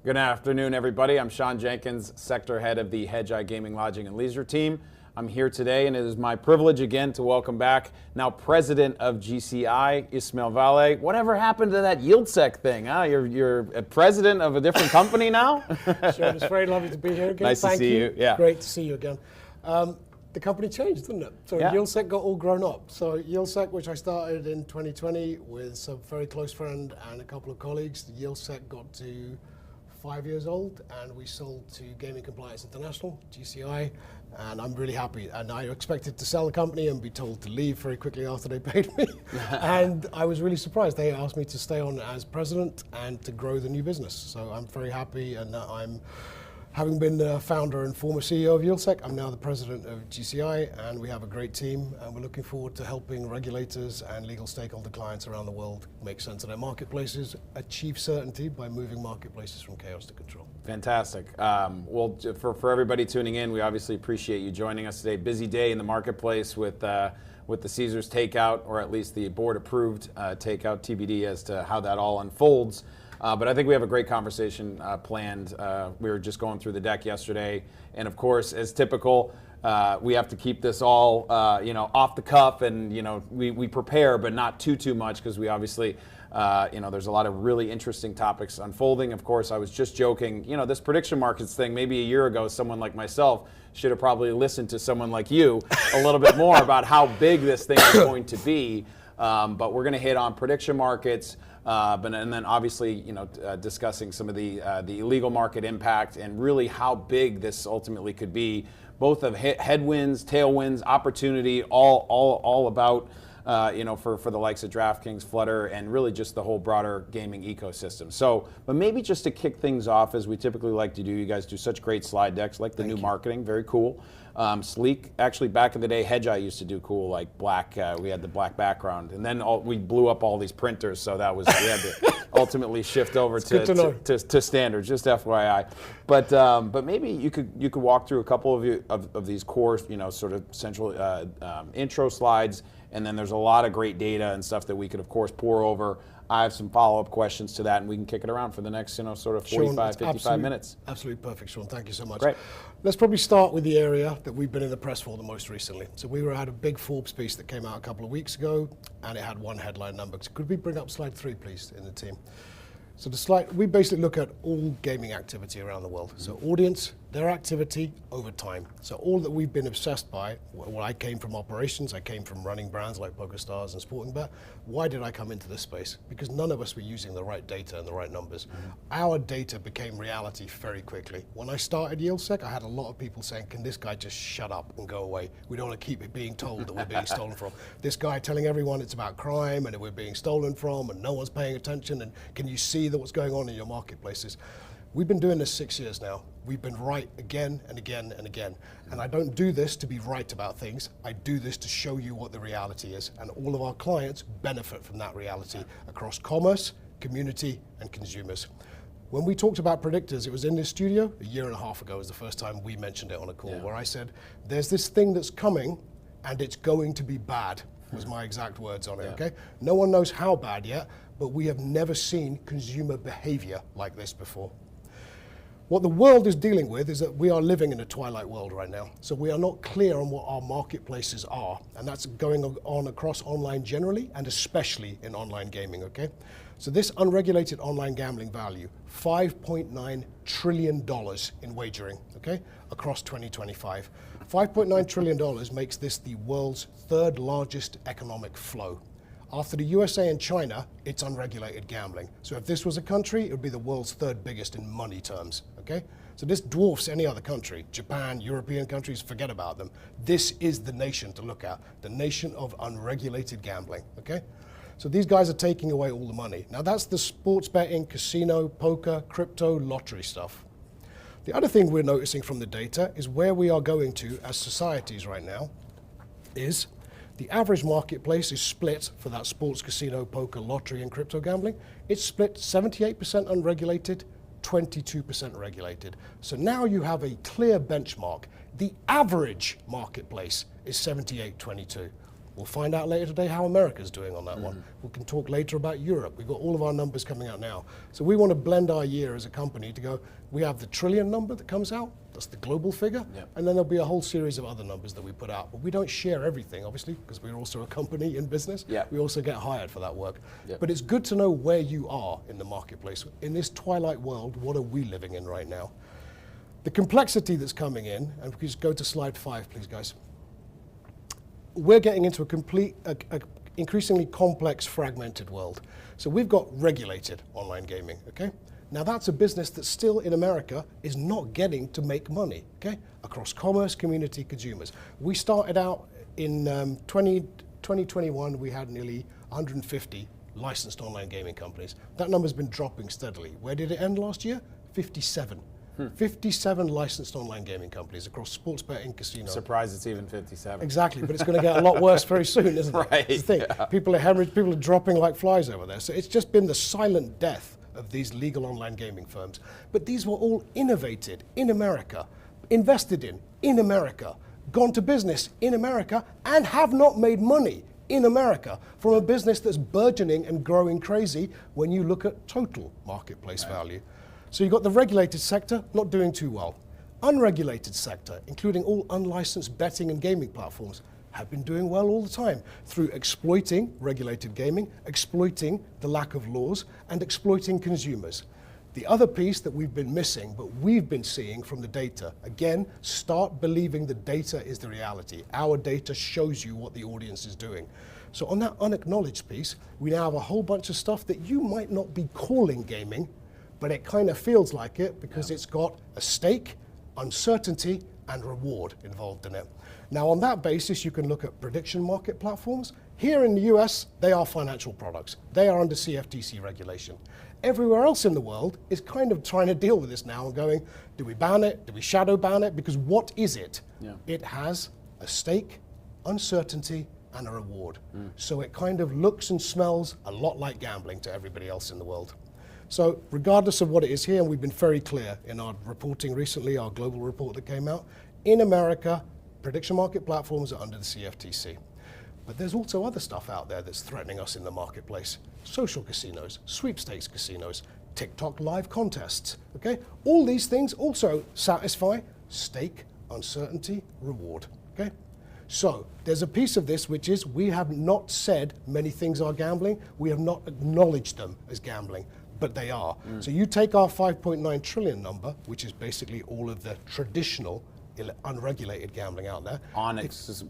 Good afternoon, everybody. I'm Sean Jenkins, Sector Head of the Hedgeye Gaming, Lodging, and Leisure team. I'm here today, and it is my privilege again to welcome back now President of GCI, Ismail Vali. Whatever happened to that YieldSec thing? Huh? You're a president of a different company now? Sean, it's very lovely to be here again. Nice to see you. Yeah. Great to see you again. The company changed, didn't it? So YieldSec got all grown up. So YieldSec, which I started in 2020 with some very close friend and a couple of colleagues, the YieldSec got to 5 years old, and we sold to Gaming Compliance International, GCI, and I'm really happy. And I expected to sell the company and be told to leave very quickly after they paid me. And I was really surprised. They asked me to stay on as president and to grow the new business. So I'm very happy, and having been the founder and former CEO of YieldSec, I'm now the president of GCI, and we have a great team, and we're looking forward to helping regulators and legal stakeholder clients around the world make sense of their marketplaces, achieve certainty by moving marketplaces from chaos to control. Fantastic. Well, for everybody tuning in, we obviously appreciate you joining us today. Busy day in the marketplace with the Caesars takeout, or at least the board-approved takeout, TBD as to how that all unfolds. But I think we have a great conversation planned. We were just going through the deck yesterday, and of course, as typical, we have to keep this all off the cuff, and we prepare, but not too much, because we obviously there's a lot of really interesting topics unfolding. Of course, I was just joking. This prediction markets thing, maybe a year ago, someone like myself should have probably listened to someone like you a little bit more about how big this thing is going to be. But we're going to hit on prediction markets. And then obviously, discussing some of the illegal market impact and really how big this ultimately could be, both of headwinds, tailwinds, opportunity, all about for the likes of DraftKings, Flutter, and really just the whole broader gaming ecosystem. So, but maybe just to kick things off, as we typically like to do, you guys do such great slide decks, like the new marketing, very cool. Sleek. Actually, back in the day, Hedgeye used to do cool, like black. We had the black background, and then we blew up all these printers, so that was we had to ultimately shift over to standard. Just FYI, but maybe you could walk through a couple of these core, sort of central intro slides, and then there's a lot of great data and stuff that we could, of course, pour over. I have some follow-up questions to that, and we can kick it around for the next, sort of 45, 55 minutes. Absolutely perfect, Sean. Thank you so much. Great. Let's probably start with the area that we've been in the press for the most recently. So we had a big Forbes piece that came out a couple of weeks ago, and it had one headline number. Could we bring up slide 3, please, in the team? So the slide, we basically look at all gaming activity around the world. So audience, their activity over time. So all that we've been obsessed by, well, I came from operations, I came from running brands like PokerStars and Sportingbet. Why did I come into this space? Because none of us were using the right data and the right numbers. Our data became reality very quickly. When I started YieldSec, I had a lot of people saying, can this guy just shut up and go away? We don't want to keep it being told that we're being stolen from. This guy telling everyone it's about crime and that we're being stolen from and no one's paying attention, and can you see that what's going on in your marketplaces? We've been doing this 6 years now. We've been right again and again and again. And I don't do this to be right about things. I do this to show you what the reality is. And all of our clients benefit from that reality across commerce, community, and consumers. When we talked about predictors, it was in this studio a year and a half ago was the first time we mentioned it on a call, where I said, there's this thing that's coming and it's going to be bad, was my exact words on it, okay? No one knows how bad yet, but we have never seen consumer behavior like this before. What the world is dealing with is that we are living in a twilight world right now. So we are not clear on what our marketplaces are. And that's going on across online generally, and especially in online gaming, okay? So this unregulated online gambling value, $5.9 trillion in wagering, okay, across 2025. $5.9 trillion makes this the world's third largest economic flow. After the USA and China, it's unregulated gambling. So if this was a country, it would be the world's third biggest in money terms, okay? So this dwarfs any other country. Japan, European countries, forget about them. This is the nation to look at, the nation of unregulated gambling, okay? So these guys are taking away all the money. Now that's the sports betting, casino, poker, crypto, lottery stuff. The other thing we're noticing from the data is where we are going to as societies right now is the average marketplace is split for that sports, casino, poker, lottery, and crypto gambling. It's split 78% unregulated, 22% regulated. So now you have a clear benchmark. The average marketplace is 78-22. We'll find out later today how America's doing on that one. We can talk later about Europe. We've got all of our numbers coming out now. So we want to blend our year as a company to go, we have the trillion number that comes out, that's the global figure, and then there'll be a whole series of other numbers that we put out. But we don't share everything, obviously, because we're also a company in business. We also get hired for that work. But it's good to know where you are in the marketplace. In this twilight world, what are we living in right now? The complexity that's coming in, and if we just go to slide 5, please, guys. We're getting into a increasingly complex, fragmented world. So we've got regulated online gaming, okay? Now that's a business that still in America is not getting to make money, okay? Across commerce, community, consumers. We started out in 2021, we had nearly 150 licensed online gaming companies. That number's been dropping steadily. Where did it end last year? 57. 57 licensed online gaming companies across sports betting, casino. Surprised it's even 57. Exactly, but it's going to get a lot worse very soon, isn't it? Right. That's the thing. Yeah. People are hemorrhaging, people are dropping like flies over there. So it's just been the silent death of these legal online gaming firms. But these were all innovated in America, invested in America, gone to business in America, and have not made money in America from a business that's burgeoning and growing crazy when you look at total marketplace value. So you've got the regulated sector not doing too well. Unregulated sector, including all unlicensed betting and gaming platforms, have been doing well all the time through exploiting regulated gaming, exploiting the lack of laws, and exploiting consumers. The other piece that we've been missing, but we've been seeing from the data, again, start believing the data is the reality. Our data shows you what the audience is doing. So on that unacknowledged piece, we now have a whole bunch of stuff that you might not be calling gaming, but it kind of feels like it because it's got a stake, uncertainty, and reward involved in it. Now on that basis, you can look at prediction market platforms. Here in the US, they are financial products. They are under CFTC regulation. Everywhere else in the world is kind of trying to deal with this now and going, do we ban it? Do we shadow ban it? Because what is it? It has a stake, uncertainty, and a reward. So it kind of looks and smells a lot like gambling to everybody else in the world. So regardless of what it is here, and we've been very clear in our reporting recently, our global report that came out, in America, prediction market platforms are under the CFTC. But there's also other stuff out there that's threatening us in the marketplace. Social casinos, sweepstakes casinos, TikTok live contests, okay? All these things also satisfy stake, uncertainty, reward, okay? So there's a piece of this which is we have not said many things are gambling, we have not acknowledged them as gambling, but they are. So you take our 5.9 trillion number, which is basically all of the traditional unregulated gambling out there.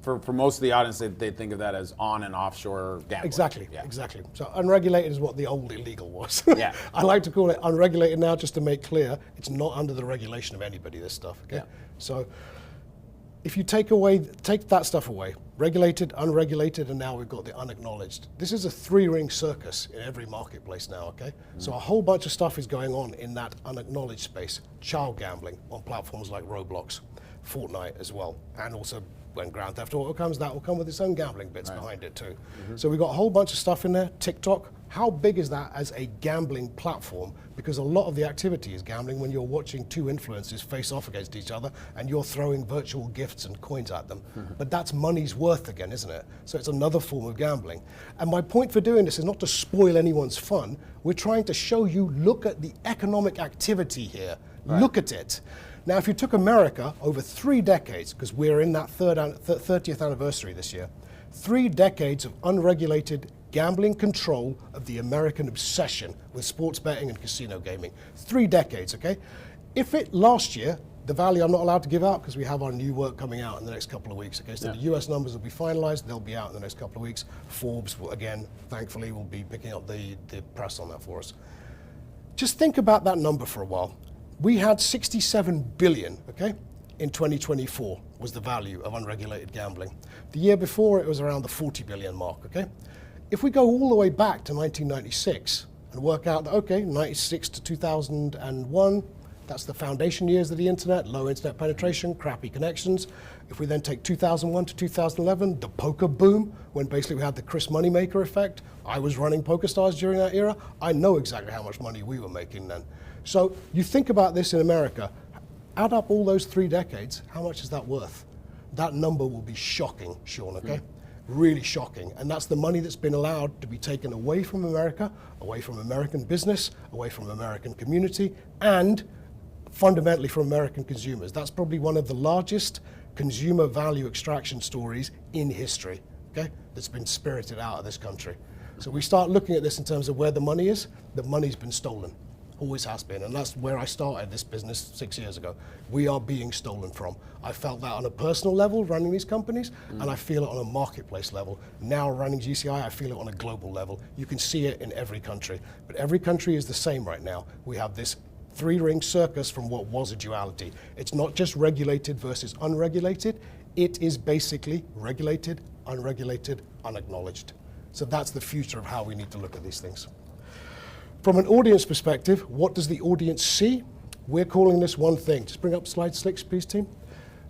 For most of the audience, they think of that as on and offshore gambling. Exactly, exactly. So unregulated is what the old illegal was. Yeah. I like to call it unregulated now just to make clear it's not under the regulation of anybody, this stuff, okay? So if you take that stuff away, regulated, unregulated, and now we've got the unacknowledged. This is a 3-ring circus in every marketplace now, okay? So a whole bunch of stuff is going on in that unacknowledged space. Child gambling on platforms like Roblox, Fortnite as well, and also when Grand Theft Auto comes, that will come with its own gambling bits behind it too. So we've got a whole bunch of stuff in there. TikTok, how big is that as a gambling platform? Because a lot of the activity is gambling when you're watching two influencers face off against each other and you're throwing virtual gifts and coins at them. But that's money's worth again, isn't it? So it's another form of gambling. And my point for doing this is not to spoil anyone's fun. We're trying to show you, look at the economic activity here. Look at it. Now, if you took America over 3 decades, because we're in that 30th anniversary this year, 3 decades of unregulated gambling control of the American obsession with sports betting and casino gaming. 3 decades, okay? If it last year, the value I'm not allowed to give out because we have our new work coming out in the next couple of weeks, okay? So the US numbers will be finalized, they'll be out in the next couple of weeks. Forbes, will, again, thankfully, will be picking up the press on that for us. Just think about that number for a while. We had 67 billion, okay, in 2024 was the value of unregulated gambling. The year before it was around the 40 billion mark, okay? If we go all the way back to 1996 and work out that, okay, 96 to 2001, that's the foundation years of the internet, low internet penetration, crappy connections. If we then take 2001 to 2011, the poker boom, when basically we had the Chris Moneymaker effect. I was running PokerStars during that era. I know exactly how much money we were making then. So you think about this in America, add up all those 3 decades, how much is that worth? That number will be shocking, Sean, okay? really shocking. And that's the money that's been allowed to be taken away from America, away from American business, away from American community, and fundamentally from American consumers. That's probably one of the largest consumer value extraction stories in history, okay, that's been spirited out of this country. So we start looking at this in terms of where the money is. The money's been stolen, always has been, and that's where I started this business 6 years ago. We are being stolen from. I felt that on a personal level running these companies, and I feel it on a marketplace level. Now running GCI, I feel it on a global level. You can see it in every country, but every country is the same right now. We have this three-ring circus from what was a duality. It's not just regulated versus unregulated. It is basically regulated, unregulated, unacknowledged. So that's the future of how we need to look at these things. From an audience perspective, what does the audience see? We're calling this one thing. Just bring up slide 6, please, team.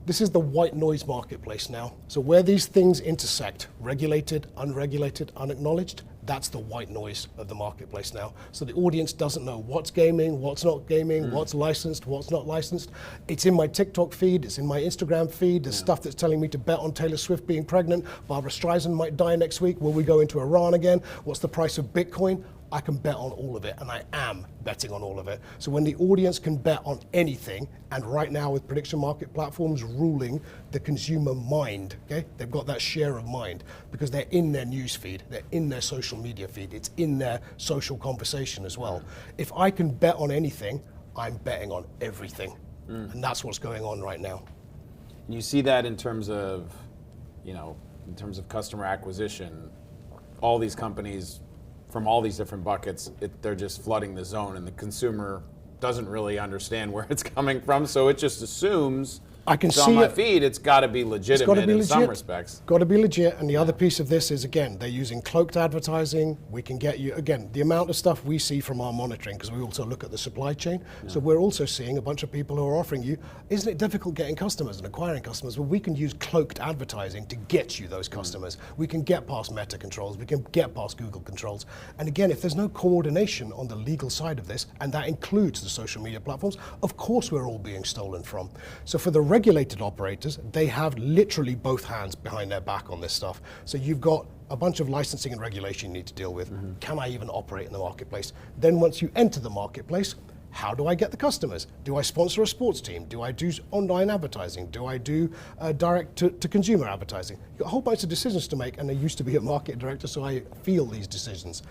This is the white noise marketplace now. So where these things intersect, regulated, unregulated, unacknowledged, that's the white noise of the marketplace now. So the audience doesn't know what's gaming, what's not gaming, what's licensed, what's not licensed. It's in my TikTok feed, it's in my Instagram feed. There's stuff that's telling me to bet on Taylor Swift being pregnant. Barbara Streisand might die next week. Will we go into Iran again? What's the price of Bitcoin? I can bet on all of it, and I am betting on all of it. So when the audience can bet on anything, and right now with prediction market platforms ruling the consumer mind, okay, they've got that share of mind because they're in their news feed, they're in their social media feed, it's in their social conversation as well. If I can bet on anything, I'm betting on everything, and that's what's going on right now. And you see that in terms of, in terms of customer acquisition, all these companies from all these different buckets, they're just flooding the zone, and the consumer doesn't really understand where it's coming from, so it just assumes I can it's see on my it. feed, it's got to be legitimate in some respects. Got to be legit, and the other piece of this is, again, they're using cloaked advertising. We can get you, again, the amount of stuff we see from our monitoring, because we also look at the supply chain, so we're also seeing a bunch of people who are offering you, isn't it difficult getting customers and acquiring customers? Well, we can use cloaked advertising to get you those customers. We can get past Meta controls, we can get past Google controls, and again, if there's no coordination on the legal side of this, and that includes the social media platforms, of course we're all being stolen from. So for the regulated operators, they have literally both hands behind their back on this stuff. So you've got a bunch of licensing and regulation you need to deal with. Can I even operate in the marketplace? Then once you enter the marketplace, how do I get the customers? Do I sponsor a sports team? Do I do online advertising? Do I do direct to consumer advertising? You've got a whole bunch of decisions to make, and I used to be a market director, so I feel these decisions.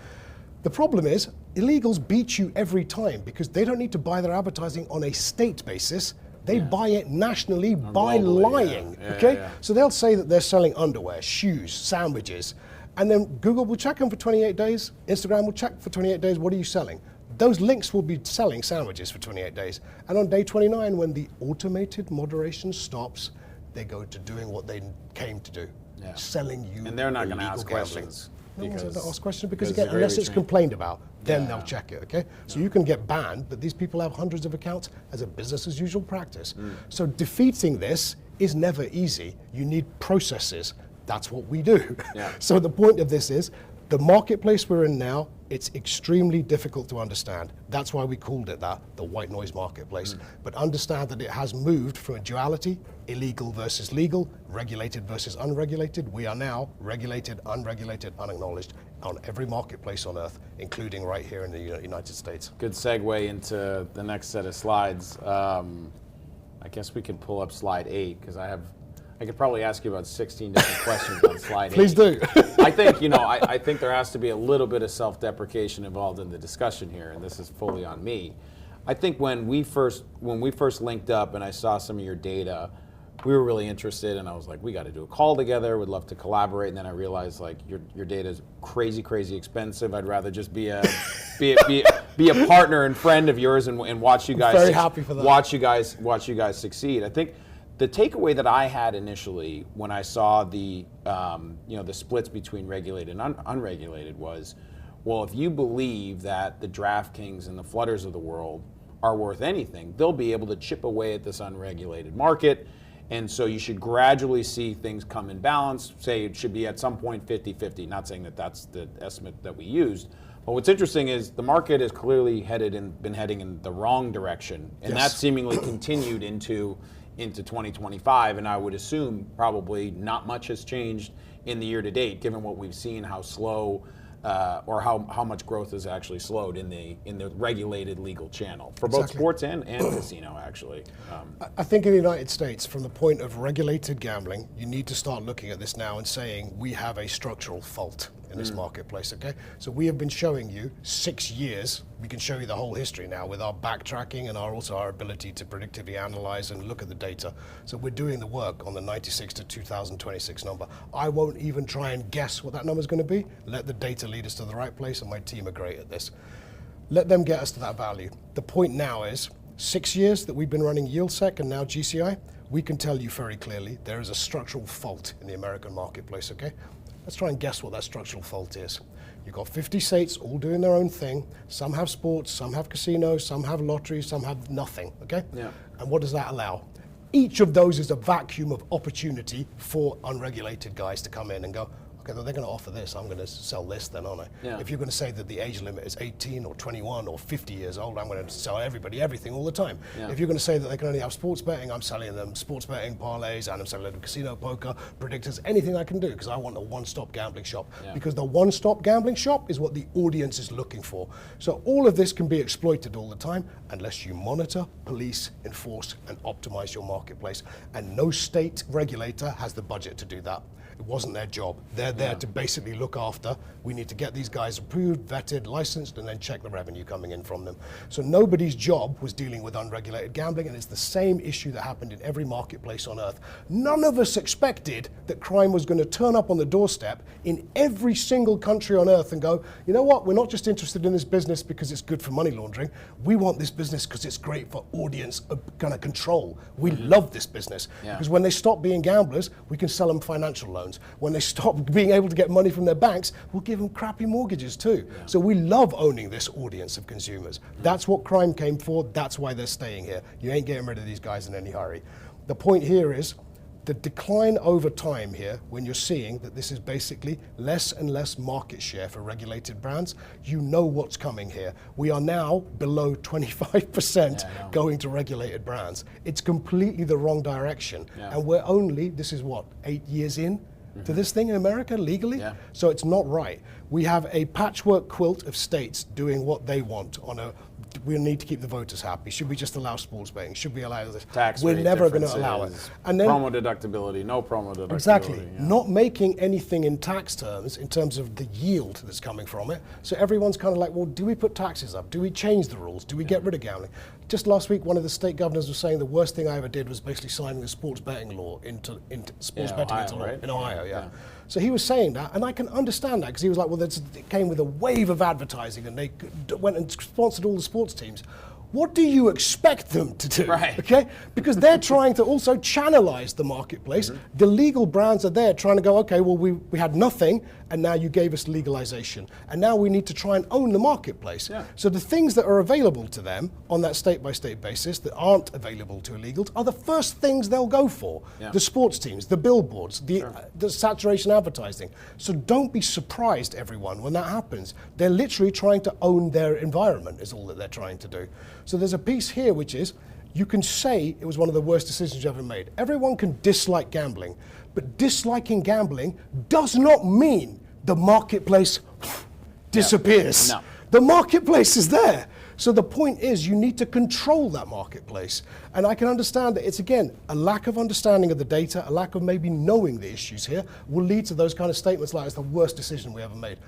The problem is, illegals beat you every time because they don't need to buy their advertising on a state basis. They buy it nationally by lying, okay? So they'll say that they're selling underwear, shoes, sandwiches, and then Google will check them for 28 days, Instagram will check for 28 days, what are you selling? Those links will be selling sandwiches for 28 days. And on day 29, when the automated moderation stops, they go to doing what they came to do, selling you. And they're not going to ask gambling. questions. No one's going to ask questions because again, unless it's complained about, then they'll check it, okay? So you can get banned, but these people have hundreds of accounts as a business as usual practice. So defeating this is never easy. You need processes. That's what we do. So the point of this is, the marketplace we're in now, it's extremely difficult to understand. That's why we called it that, the white noise marketplace. But understand that it has moved from a duality, illegal versus legal, regulated versus unregulated. We are now regulated, unregulated, unacknowledged on every marketplace on earth, including right here in the United States. Good segue into the next set of slides. I guess we could pull up slide 8, because I could probably ask you about 16 different questions on slide 8. Please do. I think, I think there has to be a little bit of self-deprecation involved in the discussion here, and this is fully on me. I think when we first linked up and I saw some of your data, we were really interested, and I was like, we got to do a call together. Would love to collaborate. And then I realized, like, your data is crazy expensive. I'd rather just be a partner and friend of yours and watch you guys. Very happy for that. Watch you guys succeed. I think the takeaway that I had initially when I saw the the splits between regulated and unregulated was, well, if you believe that the DraftKings and the Flutters of the world are worth anything, they'll be able to chip away at this unregulated market. And so you should gradually see things come in balance. Say it should be at some point 50-50. Not saying that that's the estimate that we used. But what's interesting is the market has clearly been heading in the wrong direction. And that seemingly continued into 2025. And I would assume probably not much has changed in the year to date, given what we've seen, how slow or how much growth has actually slowed in the regulated legal channel for both sports and casino, actually. I think in the United States, from the point of regulated gambling, you need to start looking at this now and saying we have a structural fault in this marketplace, okay? So we have been showing you 6 years. We can show you the whole history now with our backtracking and also our ability to predictively analyze and look at the data. So we're doing the work on the 96 to 2026 number. I won't even try and guess what that number is going to be. Let the data lead us to the right place, and my team are great at this. Let them get us to that value. The point now is 6 years that we've been running YieldSec and now GCI, we can tell you very clearly there is a structural fault in the American marketplace, okay? Let's try and guess what that structural fault is. You've got 50 states all doing their own thing. Some have sports, some have casinos, some have lotteries, some have nothing, okay? Yeah. And what does that allow? Each of those is a vacuum of opportunity for unregulated guys to come in and go, okay, they're going to offer this, I'm going to sell this then, aren't I? Yeah. If you're going to say that the age limit is 18 or 21 or 50 years old, I'm going to sell everybody everything all the time. Yeah. If you're going to say that they can only have sports betting, I'm selling them sports betting, parlays, and I'm selling them casino, poker, predictors, anything I can do, because I want a one-stop gambling shop. Yeah. Because the one-stop gambling shop is what the audience is looking for. So all of this can be exploited all the time unless you monitor, police, enforce, and optimize your marketplace. And no state regulator has the budget to do that. It wasn't their job. They're there to basically look after. We need to get these guys approved, vetted, licensed, and then check the revenue coming in from them. So nobody's job was dealing with unregulated gambling, and it's the same issue that happened in every marketplace on earth. None of us expected that crime was going to turn up on the doorstep in every single country on earth and go, you know what, we're not just interested in this business because it's good for money laundering. We want this business because it's great for audience kind of control. We love this business because when they stop being gamblers, we can sell them financial loans. When they stop being able to get money from their banks, we'll give them crappy mortgages too. Yeah. So we love owning this audience of consumers. That's what crime came for. That's why they're staying here. You ain't getting rid of these guys in any hurry. The point here is the decline over time here, when you're seeing that this is basically less and less market share for regulated brands, you know what's coming here. We are now below 25% going to regulated brands. It's completely the wrong direction. Yeah. And we're only, this is what, 8 years in to this thing in America legally? Yeah. So it's not right. We have a patchwork quilt of states doing what they want on a, we need to keep the voters happy. Should we just allow sports betting? Should we allow this? Tax We're rate never going to allow it. And then promo deductibility, no promo deductibility. Exactly. Yeah. Not making anything in tax terms in terms of the yield that's coming from it. So everyone's kind of like, well, do we put taxes up? Do we change the rules? Do we get rid of gambling? Just last week, one of the state governors was saying the worst thing I ever did was basically signing the sports betting law into sports betting Ohio, into law right? in Ohio. Yeah. So he was saying that, and I can understand that because he was like, well, it came with a wave of advertising, and they went and sponsored all the sports teams. What do you expect them to do? Right. Okay? Because they're trying to also channelize the marketplace. The legal brands are there trying to go, okay, well, we had nothing, and now you gave us legalization. And now we need to try and own the marketplace. Yeah. So the things that are available to them on that state-by-state basis that aren't available to illegals are the first things they'll go for. Yeah. The sports teams, the billboards, the saturation advertising. So don't be surprised, everyone, when that happens. They're literally trying to own their environment is all that they're trying to do. So there's a piece here which is, you can say it was one of the worst decisions you ever made. Everyone can dislike gambling, but disliking gambling does not mean the marketplace disappears. No. The marketplace is there. So the point is you need to control that marketplace. And I can understand that it's, again, a lack of understanding of the data, a lack of maybe knowing the issues here will lead to those kind of statements like it's the worst decision we ever made.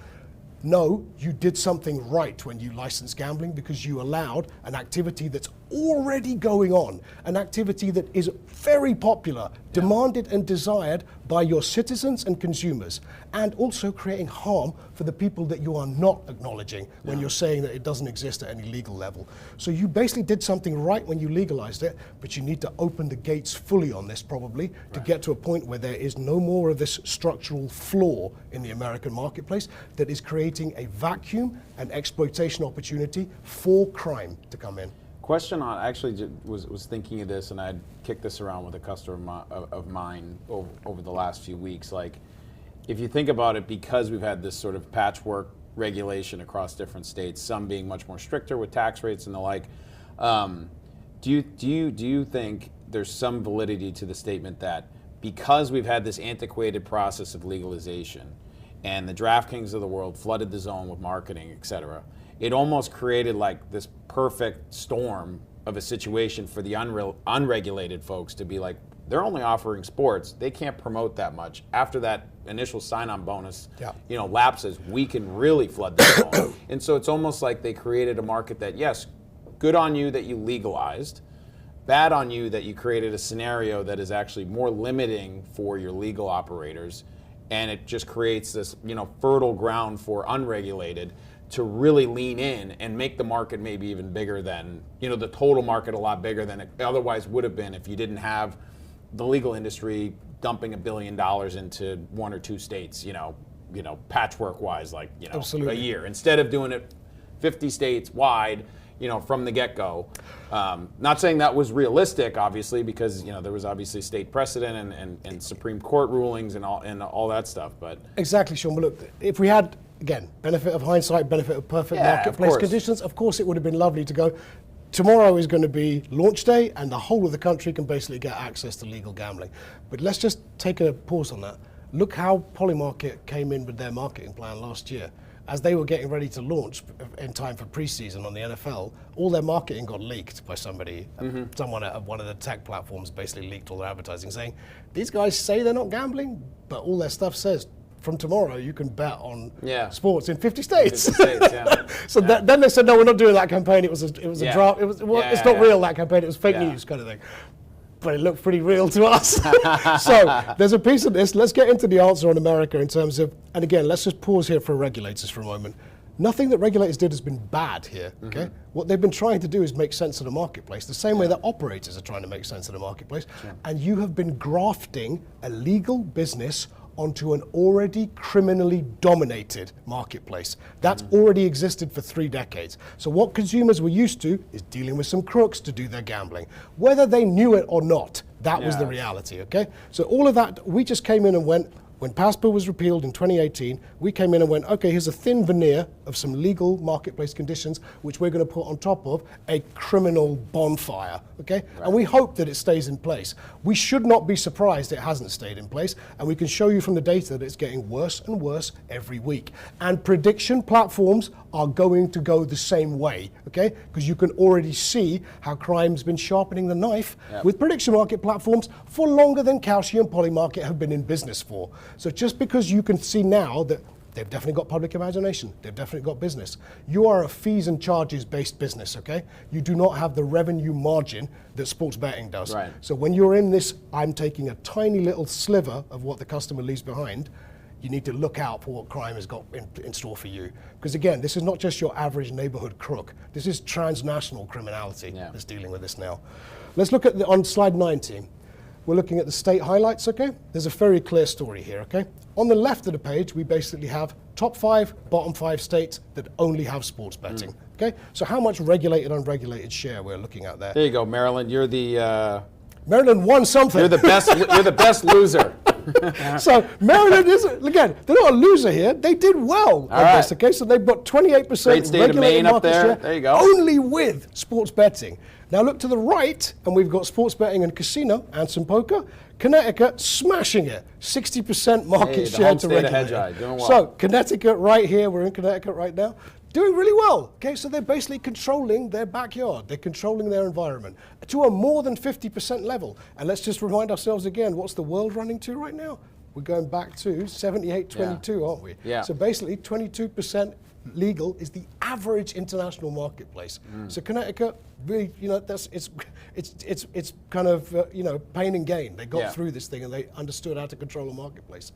No, you did something right when you licensed gambling because you allowed an activity that's already going on, an activity that is very popular, demanded and desired by your citizens and consumers, and also creating harm for the people that you are not acknowledging when you're saying that it doesn't exist at any legal level. So you basically did something right when you legalized it, but you need to open the gates fully on this probably to get to a point where there is no more of this structural flaw in the American marketplace that is creating a vacuum and exploitation opportunity for crime to come in. Question on, I actually was thinking of this, and I'd kicked this around with a customer of mine over the last few weeks. Like, if you think about it, because we've had this sort of patchwork regulation across different states, some being much more stricter with tax rates and the like, do you think there's some validity to the statement that because we've had this antiquated process of legalization, and the DraftKings of the world flooded the zone with marketing, et cetera, it almost created like this perfect storm of a situation for the unregulated folks to be like, they're only offering sports. They can't promote that much. After that initial sign-on bonus, lapses, we can really flood the zone. And so it's almost like they created a market that, yes, good on you that you legalized, bad on you that you created a scenario that is actually more limiting for your legal operators, and it just creates this, fertile ground for unregulated to really lean in and make the market maybe even bigger than, the total market a lot bigger than it otherwise would have been if you didn't have the legal industry dumping $1 billion into 1 or 2 states, patchwork wise, like, Absolutely. a year. Instead of doing it 50 states wide, from the get-go. Not saying that was realistic, obviously, because there was obviously state precedent and Supreme Court rulings and all that stuff. But exactly, Sean. But look, if we had, again, benefit of hindsight, benefit of perfect marketplace conditions, of course it would have been lovely to go. Tomorrow is going to be launch day, and the whole of the country can basically get access to legal gambling. But let's just take a pause on that. Look how Polymarket came in with their marketing plan last year. As they were getting ready to launch in time for preseason on the NFL, all their marketing got leaked by somebody. Someone at one of the tech platforms basically leaked all their advertising saying, these guys say they're not gambling, but all their stuff says, from tomorrow you can bet on sports in 50 states. 50 states so then they said, no, we're not doing that campaign. It was a draft. It's not real, that campaign. It was fake news kind of thing. But it looked pretty real to us. So there's a piece of this. Let's get into the answer on America in terms of, and again, let's just pause here for regulators for a moment. Nothing that regulators did has been bad here, okay? What they've been trying to do is make sense of the marketplace, the same way that operators are trying to make sense of the marketplace. And you have been grafting a legal business onto an already criminally dominated marketplace. That's already existed for 3 decades. So what consumers were used to is dealing with some crooks to do their gambling. Whether they knew it or not, that was the reality, okay? So all of that, we just came in and went, when PASPA was repealed in 2018, we came in and went, okay, here's a thin veneer of some legal marketplace conditions, which we're going to put on top of a criminal bonfire, okay? Right. And we hope that it stays in place. We should not be surprised it hasn't stayed in place, and we can show you from the data that it's getting worse and worse every week. And prediction platforms are going to go the same way, okay? Because you can already see how crime's been sharpening the knife with prediction market platforms for longer than Kalshi and Polymarket have been in business for. So just because you can see now that they've definitely got public imagination, they've definitely got business. You are a fees and charges based business, okay? You do not have the revenue margin that sports betting does. Right. So when you're in this, I'm taking a tiny little sliver of what the customer leaves behind, you need to look out for what crime has got in store for you. Because again, this is not just your average neighborhood crook. This is transnational criminality that's dealing with this now. Let's look at on slide 19. We're looking at the state highlights, okay? There's a very clear story here, okay? On the left of the page, we basically have top 5, bottom 5 states that only have sports betting, okay? So how much regulated, unregulated share we're looking at there? There you go, Maryland. You're the... Maryland won something. You're the best. You're the best loser. So Maryland is, again, they're not a loser here. They did well on this, okay? So they've got 28% regulated market share. There you go. Only with sports betting. Now look to the right, and we've got sports betting and casino and some poker. Connecticut smashing it, 60% market share to regulated. Hedgeye, doing well. So Connecticut right here, we're in Connecticut right now, doing really well. Okay, so they're basically controlling their backyard. They're controlling their environment to a more than 50% level. And let's just remind ourselves again, what's the world running to right now? We're going back to 78-22, aren't we? Yeah. So basically 22% legal is the average international marketplace. So Connecticut, really, it's kind of pain and gain. They got through this thing and they understood how to control a marketplace.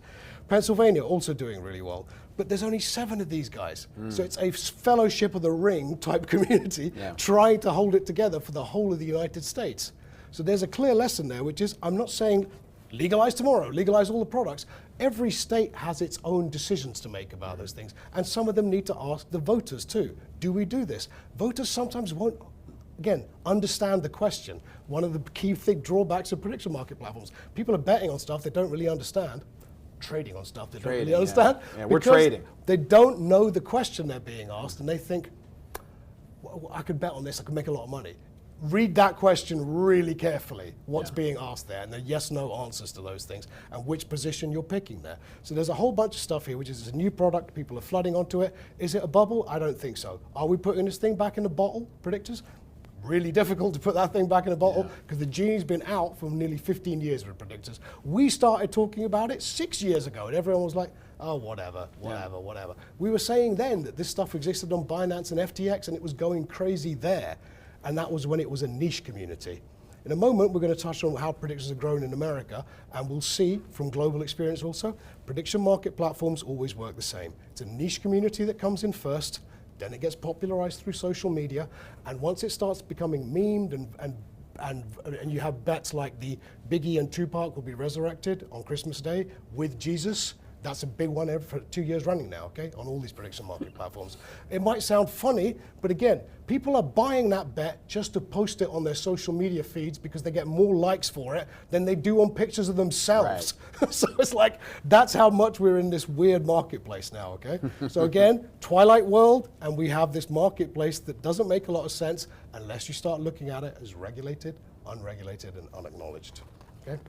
Pennsylvania also doing really well, but there's only 7 of these guys. So it's a fellowship of the ring type community trying to hold it together for the whole of the United States. So there's a clear lesson there, which is, I'm not saying legalize tomorrow, legalize all the products. Every state has its own decisions to make about those things. And some of them need to ask the voters too. Do we do this? Voters sometimes won't, again, understand the question. One of the key drawbacks of prediction market platforms. People are betting on stuff they don't really understand, trading on stuff they don't really understand. Yeah, we're trading. They don't know the question they're being asked and they think, well, I could bet on this, I could make a lot of money. read that question really carefully, what's being asked there, and the yes-no answers to those things, and which position you're picking there. So there's a whole bunch of stuff here, which is a new product, people are flooding onto it. Is it a bubble? I don't think so. Are we putting this thing back in the bottle, predictors? Really difficult to put that thing back in a bottle because the genie's been out for nearly 15 years with predictors. We started talking about it 6 years ago, and everyone was like, oh, whatever. We were saying then that this stuff existed on Binance and FTX, and it was going crazy there. And that was when it was a niche community. In a moment, we're going to touch on how predictors have grown in America, and we'll see from global experience also, prediction market platforms always work the same. It's a niche community that comes in first, then it gets popularized through social media, and once it starts becoming memed and you have bets like the Biggie and Tupac will be resurrected on Christmas Day with Jesus. That's a big one for 2 years running now, okay, on all these prediction market platforms. It might sound funny, but again, people are buying that bet just to post it on their social media feeds because they get more likes for it than they do on pictures of themselves. Right. So it's like, that's how much we're in this weird marketplace now, okay? So again, Twilight World, and we have this marketplace that doesn't make a lot of sense unless you start looking at it as regulated, unregulated, and unacknowledged, okay?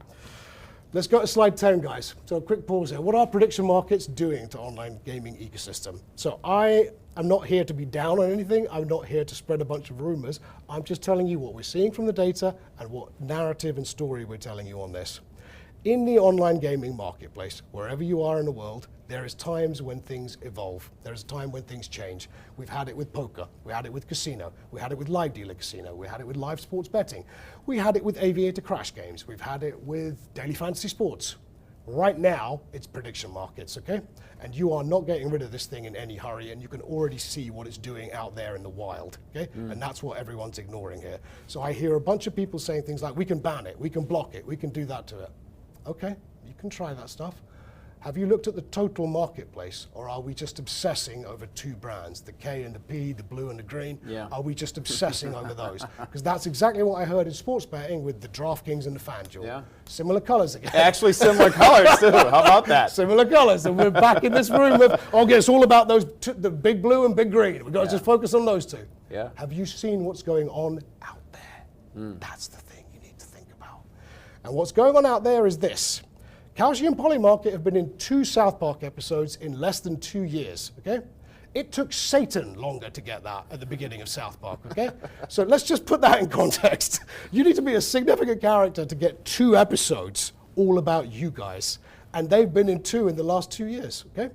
Let's go to slide 10, guys. So a quick pause here. What are prediction markets doing to online gaming ecosystem? So I am not here to be down on anything. I'm not here to spread a bunch of rumors. I'm just telling you what we're seeing from the data and what narrative and story we're telling you on this. In the online gaming marketplace, wherever you are in the world, there is times when things evolve. There is a time when things change. We've had it with poker. We had it with casino. We had it with live dealer casino. We had it with live sports betting. We had it with aviator crash games. We've had it with daily fantasy sports. Right now, it's prediction markets, okay? And you are not getting rid of this thing in any hurry, and you can already see what it's doing out there in the wild, okay? And that's what everyone's ignoring here. So I hear a bunch of people saying things like, we can ban it, we can block it, we can do that to it. Okay, you can try that stuff. Have you looked at the total marketplace, or are we just obsessing over two brands, the K and the P, the blue and the green? Yeah. Are we just obsessing over those? Because that's exactly what I heard in sports betting with the DraftKings and the FanDuel. Yeah. Similar colors again. Actually, similar colors too. How about that? Similar colors, and we're back in this room with, okay, it's all about those, the big blue and big green. We've got to just focus on those two. Yeah. Have you seen what's going on out there? That's the thing you need to think about. And what's going on out there is this. Kalshi and Polymarket have been in 2 South Park episodes in less than 2 years, okay? It took Satan longer to get that at the beginning of South Park, okay? So let's just put that in context. You need to be a significant character to get 2 episodes all about you guys. And they've been in 2 in the last 2 years, okay?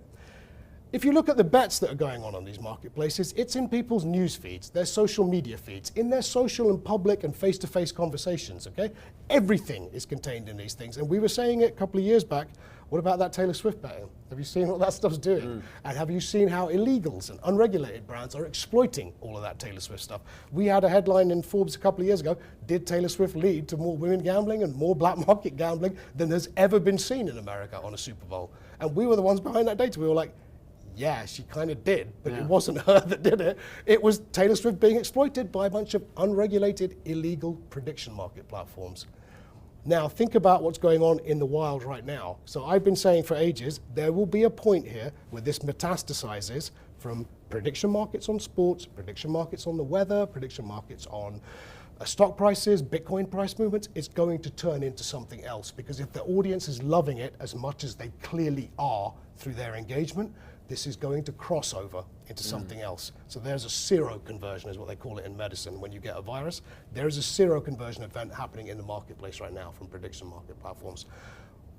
If you look at the bets that are going on these marketplaces, it's in people's news feeds, their social media feeds, in their social and public and face-to-face conversations, okay? Everything is contained in these things. And we were saying it a couple of years back, what about that Taylor Swift betting? Have you seen what that stuff's doing? And have you seen how illegals and unregulated brands are exploiting all of that Taylor Swift stuff? We had a headline in Forbes a couple of years ago, did Taylor Swift lead to more women gambling and more black market gambling than has ever been seen in America on a Super Bowl? And we were the ones behind that data. We were like, yeah, she kind of did, but it wasn't her that did it. It was Taylor Swift being exploited by a bunch of unregulated, illegal prediction market platforms. Now, think about what's going on in the wild right now. So I've been saying for ages, there will be a point here where this metastasizes from prediction markets on sports, prediction markets on the weather, prediction markets on stock prices, Bitcoin price movements. It's going to turn into something else, because if the audience is loving it as much as they clearly are through their engagement, this is going to cross over into something else. So there's a seroconversion, is what they call it in medicine. When you get a virus, there is a seroconversion event happening in the marketplace right now from prediction market platforms.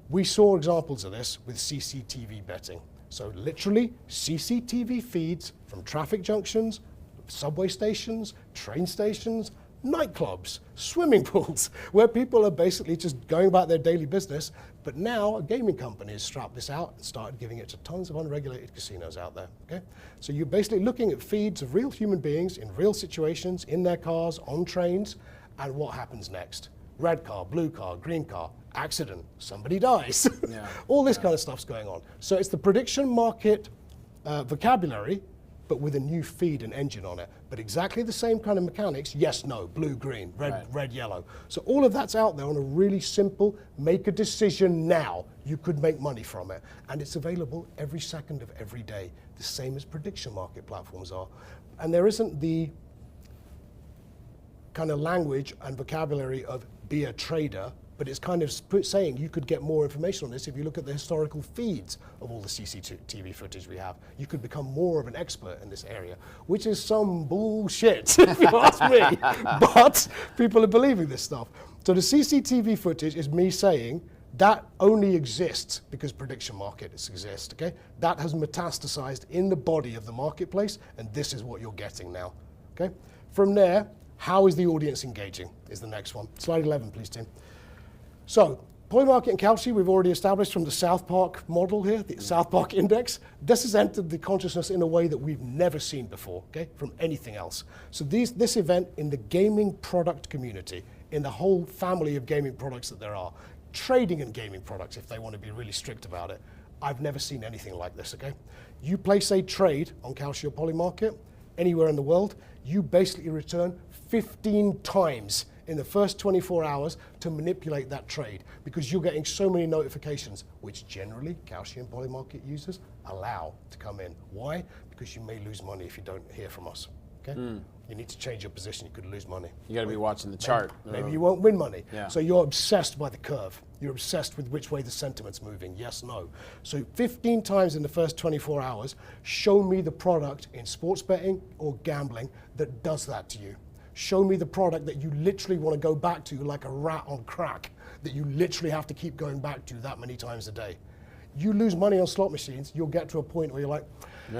We saw examples of this with CCTV betting. So literally CCTV feeds from traffic junctions, subway stations, train stations, nightclubs, swimming pools, where people are basically just going about their daily business. But now a gaming company has strapped this out and started giving it to tons of unregulated casinos out there, okay? So you're basically looking at feeds of real human beings in real situations, in their cars, on trains, and what happens next. Red car, blue car, green car, accident, somebody dies. All this kind of stuff's going on. So it's the prediction market vocabulary, but with a new feed and engine on it. But exactly the same kind of mechanics, yes, no, blue, green, red, yellow. So all of that's out there on a really simple, make a decision now. You could make money from it. And it's available every second of every day, the same as prediction market platforms are. And there isn't the kind of language and vocabulary of be a trader, but it's kind of saying you could get more information on this if you look at the historical feeds of all the CCTV footage we have. You could become more of an expert in this area, which is some bullshit, if you ask me. But people are believing this stuff. So the CCTV footage is me saying that only exists because prediction markets exist, okay? That has metastasized in the body of the marketplace, and this is what you're getting now, okay? From there, how is the audience engaging is the next one. Slide 11, please, Tim. So, Polymarket and Kalshi, we've already established from the South Park model here, the South Park index. This has entered the consciousness in a way that we've never seen before, okay, from anything else. So this event in the gaming product community, in the whole family of gaming products that there are, trading and gaming products, if they want to be really strict about it, I've never seen anything like this, okay? You place a trade on Kalshi or Polymarket, anywhere in the world, you basically return 15 times in the first 24 hours to manipulate that trade because you're getting so many notifications, which generally Kalshi and Polymarket users allow to come in. Why? Because you may lose money if you don't hear from us. Okay? You need to change your position, you could lose money. You got to be watching the chart. Maybe you won't win money. Yeah. So you're obsessed by the curve. You're obsessed with which way the sentiment's moving, yes, no. So 15 times in the first 24 hours, show me the product in sports betting or gambling that does that to you. Show me the product that you literally want to go back to like a rat on crack, that you literally have to keep going back to that many times a day. You lose money on slot machines, you'll get to a point where you're like,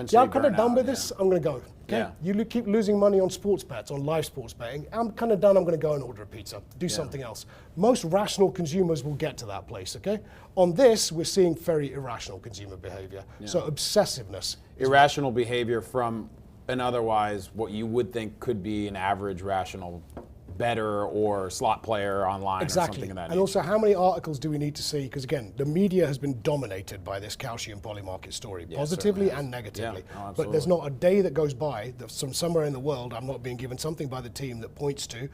yeah, I'm kind of done with this, I'm going to go. Okay? Yeah. You keep losing money on sports bets, on live sports betting, I'm kind of done, I'm going to go and order a pizza, do something else. Most rational consumers will get to that place, okay? On this, we're seeing very irrational consumer behavior. So obsessiveness. Irrational behavior from an otherwise what you would think could be an average rational bettor or slot player online or something of that nature. And also, how many articles do we need to see? Because again, the media has been dominated by this Kalshi and Polymarket story, positively and negatively. Yeah, but there's not a day that goes by that from somewhere in the world I'm not being given something by the team that points to,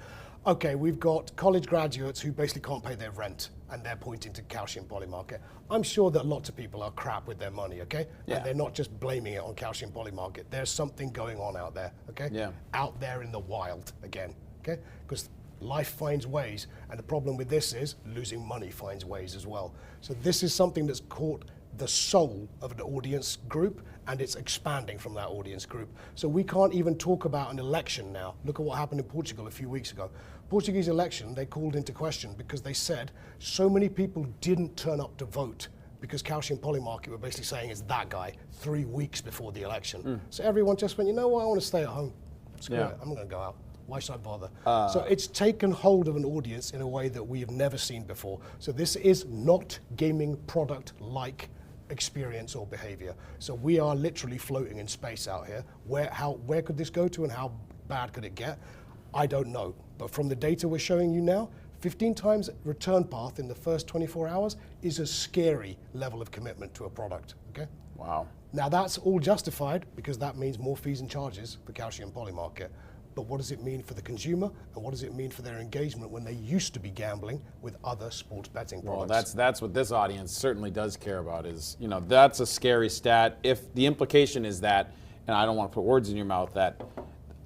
okay, we've got college graduates who basically can't pay their rent, and they're pointing to Kalshi and Polymarket. I'm sure that lots of people are crap with their money, okay? Yeah. And they're not just blaming it on Kalshi and Polymarket. There's something going on out there, okay? Yeah. Out there in the wild, again, okay? Because life finds ways, and the problem with this is losing money finds ways as well. So this is something that's caught the soul of an audience group, and it's expanding from that audience group. So we can't even talk about an election now. Look at what happened in Portugal a few weeks ago. Portuguese election, they called into question because they said so many people didn't turn up to vote because Kalshi and Polymarket were basically saying it's that guy 3 weeks before the election. So everyone just went, you know what, I want to stay at home. Screw it, I'm going to go out. Why should I bother? So it's taken hold of an audience in a way that we have never seen before. So this is not gaming product-like experience or behavior. So we are literally floating in space out here. Where could this go to and how bad could it get? I don't know. But from the data we're showing you now, 15 times return path in the first 24 hours is a scary level of commitment to a product, okay? Wow. Now that's all justified because that means more fees and charges for Kalshi and Polymarket. But what does it mean for the consumer, and what does it mean for their engagement when they used to be gambling with other sports betting products? Well, that's what this audience certainly does care about is, you know, that's a scary stat. If the implication is that, and I don't want to put words in your mouth, that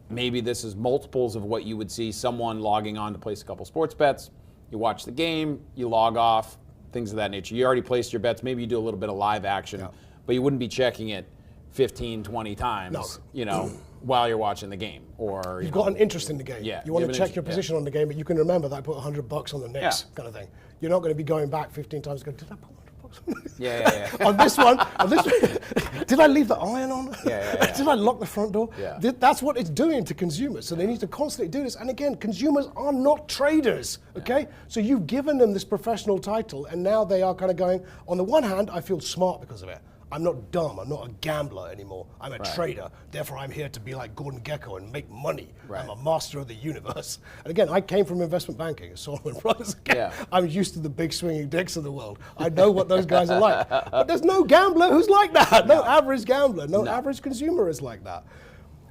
maybe this is multiples of what you would see someone logging on to place a couple sports bets, you watch the game, you log off, things of that nature. You already placed your bets, maybe you do a little bit of live action, but you wouldn't be checking it 15, 20 times, you know, while you're watching the game. Or You've got an interest in the game. Yeah, you want to check your position on the game, but you can remember that I put $100 on the Knicks kind of thing. You're not going to be going back 15 times and going, did I put $100? Yeah. on this one, did I leave the iron on? Yeah. Did I lock the front door? Yeah. That's what it's doing to consumers. So they need to constantly do this. And again, consumers are not traders, okay? So you've given them this professional title, and now they are kind of going, on the one hand, I feel smart because of it. I'm not dumb, I'm not a gambler anymore. I'm a trader, therefore I'm here to be like Gordon Gekko and make money. I'm a master of the universe. And again, I came from investment banking at Solomon Brothers. I'm used to the big swinging dicks of the world. I know what those guys are like. But there's no gambler who's like that. No average gambler, no average consumer is like that.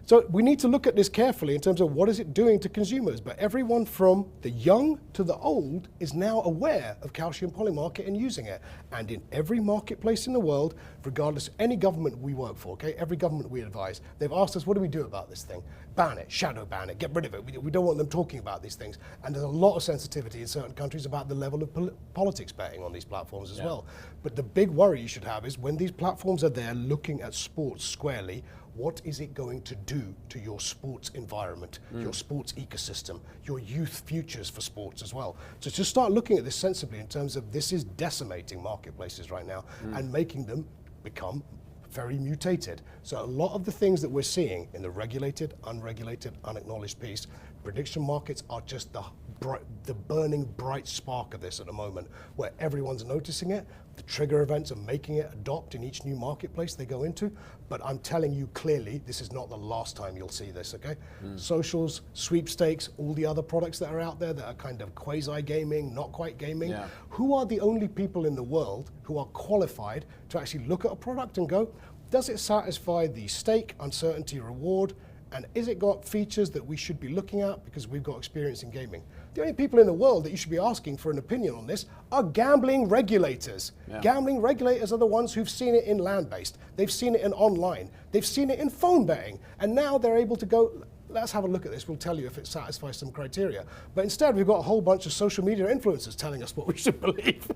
So we need to look at this carefully in terms of what is it doing to consumers. But everyone from the young to the old is now aware of calcium polymarket and using it. And in every marketplace in the world, regardless of any government we work for, okay, every government we advise, they've asked us, what do we do about this thing? Ban it, shadow ban it, get rid of it. We don't want them talking about these things. And there's a lot of sensitivity in certain countries about the level of politics betting on these platforms as well. But the big worry you should have is when these platforms are there looking at sports squarely, what is it going to do to your sports environment, your sports ecosystem, your youth futures for sports as well? So just start looking at this sensibly in terms of this is decimating marketplaces right now and making them become very mutated. So a lot of the things that we're seeing in the regulated, unregulated, unacknowledged piece, prediction markets are just the burning bright spark of this at the moment, where everyone's noticing it. The trigger events are making it adopt in each new marketplace they go into. But I'm telling you clearly, this is not the last time you'll see this, okay? Socials, sweepstakes, all the other products that are out there that are kind of quasi-gaming, not quite gaming. Who are the only people in the world who are qualified to actually look at a product and go, does it satisfy the stake, uncertainty, reward? And is it got features that we should be looking at because we've got experience in gaming? The only people in the world that you should be asking for an opinion on this are gambling regulators. Gambling regulators are the ones who've seen it in land-based. They've seen it in online. They've seen it in phone betting. And now they're able to go, let's have a look at this. We'll tell you if it satisfies some criteria. But instead, we've got a whole bunch of social media influencers telling us what we should believe.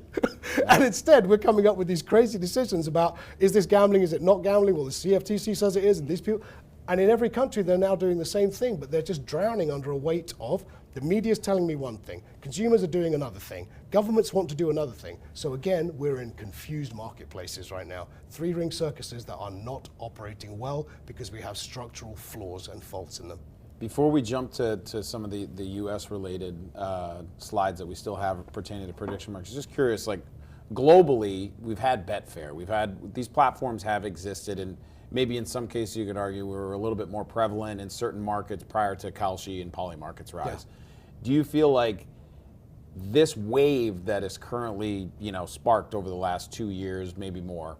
And instead, we're coming up with these crazy decisions about, is this gambling, is it not gambling? Well, the CFTC says it is, and these people. And in every country, they're now doing the same thing, but they're just drowning under a weight of the media's telling me one thing, consumers are doing another thing, governments want to do another thing. So again, we're in confused marketplaces right now. Three-ring circuses that are not operating well because we have structural flaws and faults in them. Before we jump to some of the US-related slides that we still have pertaining to prediction markets, just curious, like globally, we've had Betfair, these platforms have existed, and maybe in some cases you could argue we were a little bit more prevalent in certain markets prior to Kalshi and Poly markets rise. Do you feel like this wave that is currently, sparked over the last 2 years, maybe more,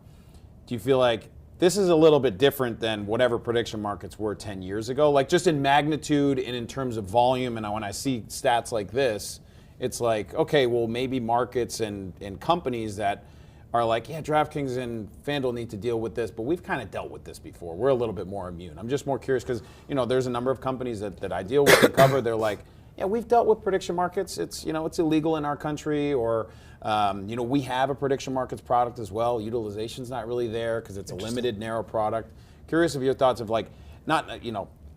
do you feel like this is a little bit different than whatever prediction markets were 10 years ago? Like just in magnitude and in terms of volume, and when I see stats like this, it's like, okay, well maybe markets and companies that are like, yeah, DraftKings and FanDuel need to deal with this, but we've kind of dealt with this before. We're a little bit more immune. I'm just more curious because, there's a number of companies that I deal with and cover. They're like, yeah, we've dealt with prediction markets. It's, it's illegal in our country, or, we have a prediction markets product as well. Utilization's not really there because it's a limited, narrow product. Curious of your thoughts of like, not,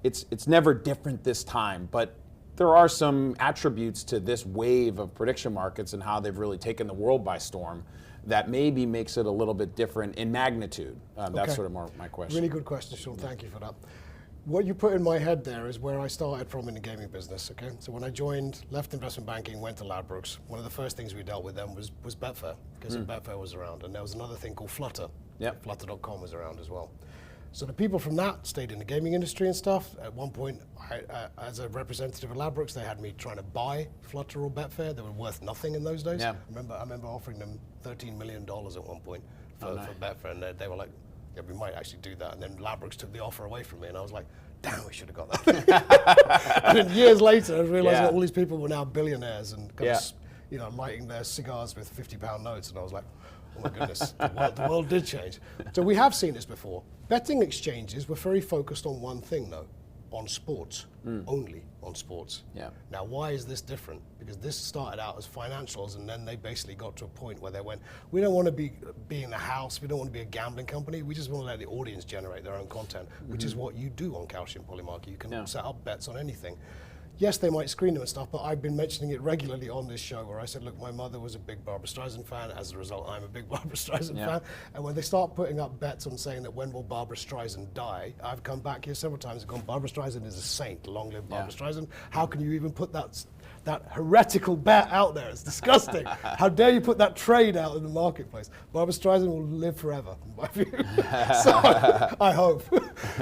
it's never different this time, but there are some attributes to this wave of prediction markets and how they've really taken the world by storm that maybe makes it a little bit different in magnitude. That's sort of more my question. Really good question, Sean. Thank you for that. What you put in my head there is where I started from in the gaming business, okay? So when I left investment banking, went to Ladbrokes, one of the first things we dealt with them was Betfair, because Betfair was around, and there was another thing called Flutter. Flutter.com was around as well. So the people from that stayed in the gaming industry and stuff. At one point, as a representative of Ladbrokes, they had me trying to buy Flutter or Betfair. They were worth nothing in those days. I remember offering them $13 million at one point for Betfair, and they were like, yeah, we might actually do that. And then Ladbrokes took the offer away from me, and I was like, damn, we should have got that. And then years later, I realized that all these people were now billionaires and lighting their cigars with £50 notes, and I was like, oh my goodness, the world did change. So we have seen this before. Betting exchanges were very focused on one thing though, on sports, only on sports. Now why is this different? Because this started out as financials, and then they basically got to a point where they went, we don't want to be in the house, we don't want to be a gambling company, we just want to let the audience generate their own content, which is what you do on Calcium Polymarket. You can set up bets on anything. Yes, they might screen them and stuff, but I've been mentioning it regularly on this show where I said, look, my mother was a big Barbra Streisand fan. As a result, I'm a big Barbra Streisand fan. And when they start putting up bets on saying that when will Barbra Streisand die, I've come back here several times and gone, Barbra Streisand is a saint. Long live Barbra Streisand. How can you even put that heretical bet out there? It's disgusting. How dare you put that trade out in the marketplace? Barbra Streisand will live forever, in my view. So, I hope.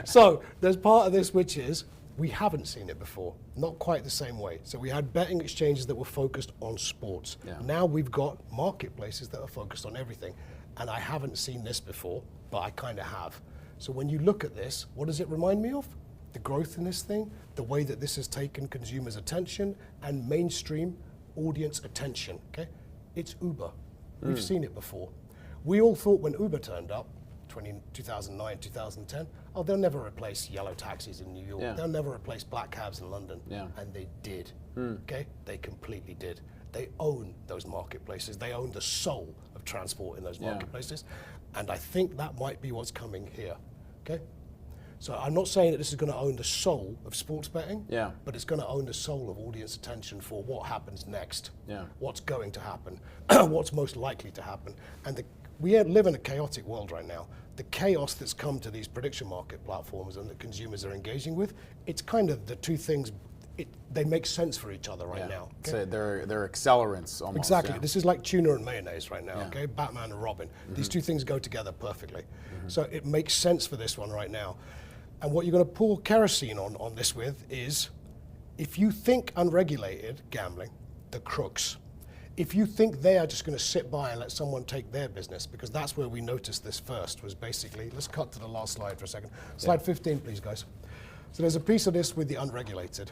So there's part of this which is, we haven't seen it before, not quite the same way. So we had betting exchanges that were focused on sports. Now we've got marketplaces that are focused on everything. And I haven't seen this before, but I kind of have. So when you look at this, what does it remind me of? the growth in this thing, the way that this has taken consumers' attention and mainstream audience attention, okay? It's Uber. We've seen it before. We all thought when Uber turned up, 2009, 2010, oh, they'll never replace yellow taxis in New York. Yeah. They'll never replace black cabs in London. Yeah. And they did, okay? They completely did. They own those marketplaces. They own the soul of transport in those marketplaces. And I think that might be what's coming here, okay? So I'm not saying that this is going to own the soul of sports betting, but it's going to own the soul of audience attention for what happens next, what's going to happen, what's most likely to happen. And we live in a chaotic world right now. The chaos that's come to these prediction market platforms and that consumers are engaging with, it's kind of the two things, they make sense for each other right now. Okay? So they're accelerants almost. Exactly. This is like tuna and mayonnaise right now, okay? Batman and Robin. These two things go together perfectly. So it makes sense for this one right now. And what you're going to pour kerosene on this with is, if you think unregulated gambling, the crooks, if you think they are just going to sit by and let someone take their business, because that's where we noticed this first, was basically, let's cut to the last slide for a second. Slide 15, please, guys. So there's a piece of this with the unregulated.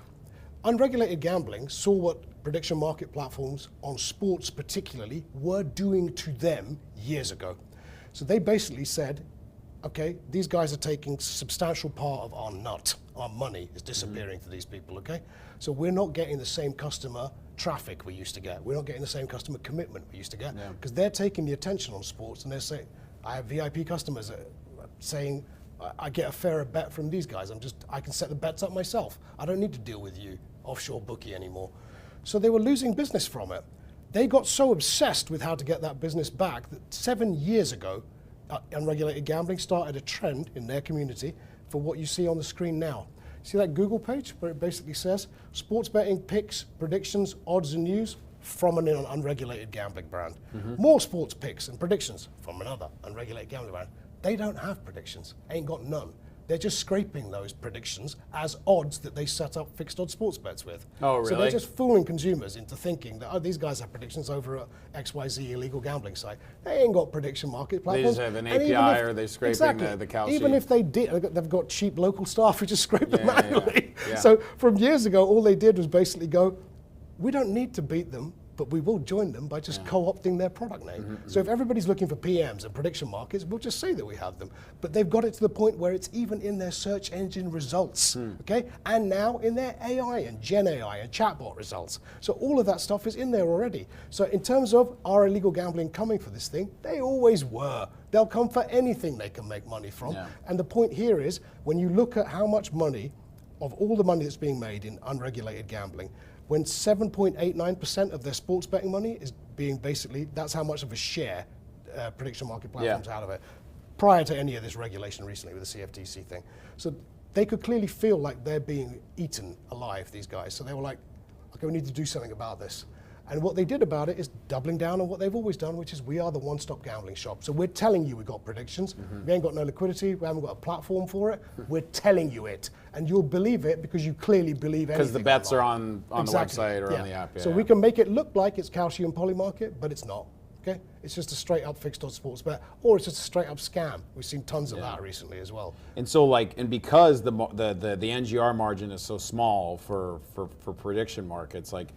Unregulated gambling saw what prediction market platforms on sports particularly were doing to them years ago. So they basically said, okay, these guys are taking substantial part of our nut. Our money is disappearing to these people, okay? So we're not getting the same customer traffic we used to get. We're not getting the same customer commitment we used to get, because they're taking the attention on sports and they're saying, I have VIP customers saying, I get a fairer bet from these guys. I can set the bets up myself. I don't need to deal with you, offshore bookie, anymore. So they were losing business from it. They got so obsessed with how to get that business back that 7 years ago, unregulated gambling started a trend in their community for what you see on the screen now. See that Google page where it basically says sports betting picks, predictions, odds and news from an unregulated gambling brand. More sports picks and predictions from another unregulated gambling brand. They don't have predictions, ain't got none. They're just scraping those predictions as odds that they set up fixed odds sports bets with. Oh, really? So they're just fooling consumers into thinking that, oh, these guys have predictions over at XYZ illegal gambling site. They ain't got prediction market platforms. They just have an API or they're scraping the cow sheet. Even if they did, they've got cheap local staff who just scrape them manually. So from years ago, all they did was basically go, we don't need to beat them, but we will join them by just co-opting their product name. So if everybody's looking for PMs and prediction markets, we'll just say that we have them. But they've got it to the point where it's even in their search engine results, okay? And now in their AI and Gen AI and chatbot results. So all of that stuff is in there already. So in terms of are illegal gambling coming for this thing, they always were. They'll come for anything they can make money from. And the point here is, when you look at how much money, of all the money that's being made in unregulated gambling, when 7.89% of their sports betting money is being basically, that's how much of a share prediction market platforms out of it, prior to any of this regulation recently with the CFTC thing. So they could clearly feel like they're being eaten alive, these guys. So they were like, okay, we need to do something about this. And what they did about it is doubling down on what they've always done, which is we are the one-stop gambling shop. So we're telling you we've got predictions. We ain't got no liquidity. We haven't got a platform for it. We're telling you it. And you'll believe it because you clearly believe anything. Because the bets online. are on the website or on the app. So we can make it look like it's calcium polymarket, but it's not. Okay? It's just a straight-up fixed odds sports bet, or it's just a straight-up scam. We've seen tons of that recently as well. And so, and because the NGR margin is so small for prediction markets, like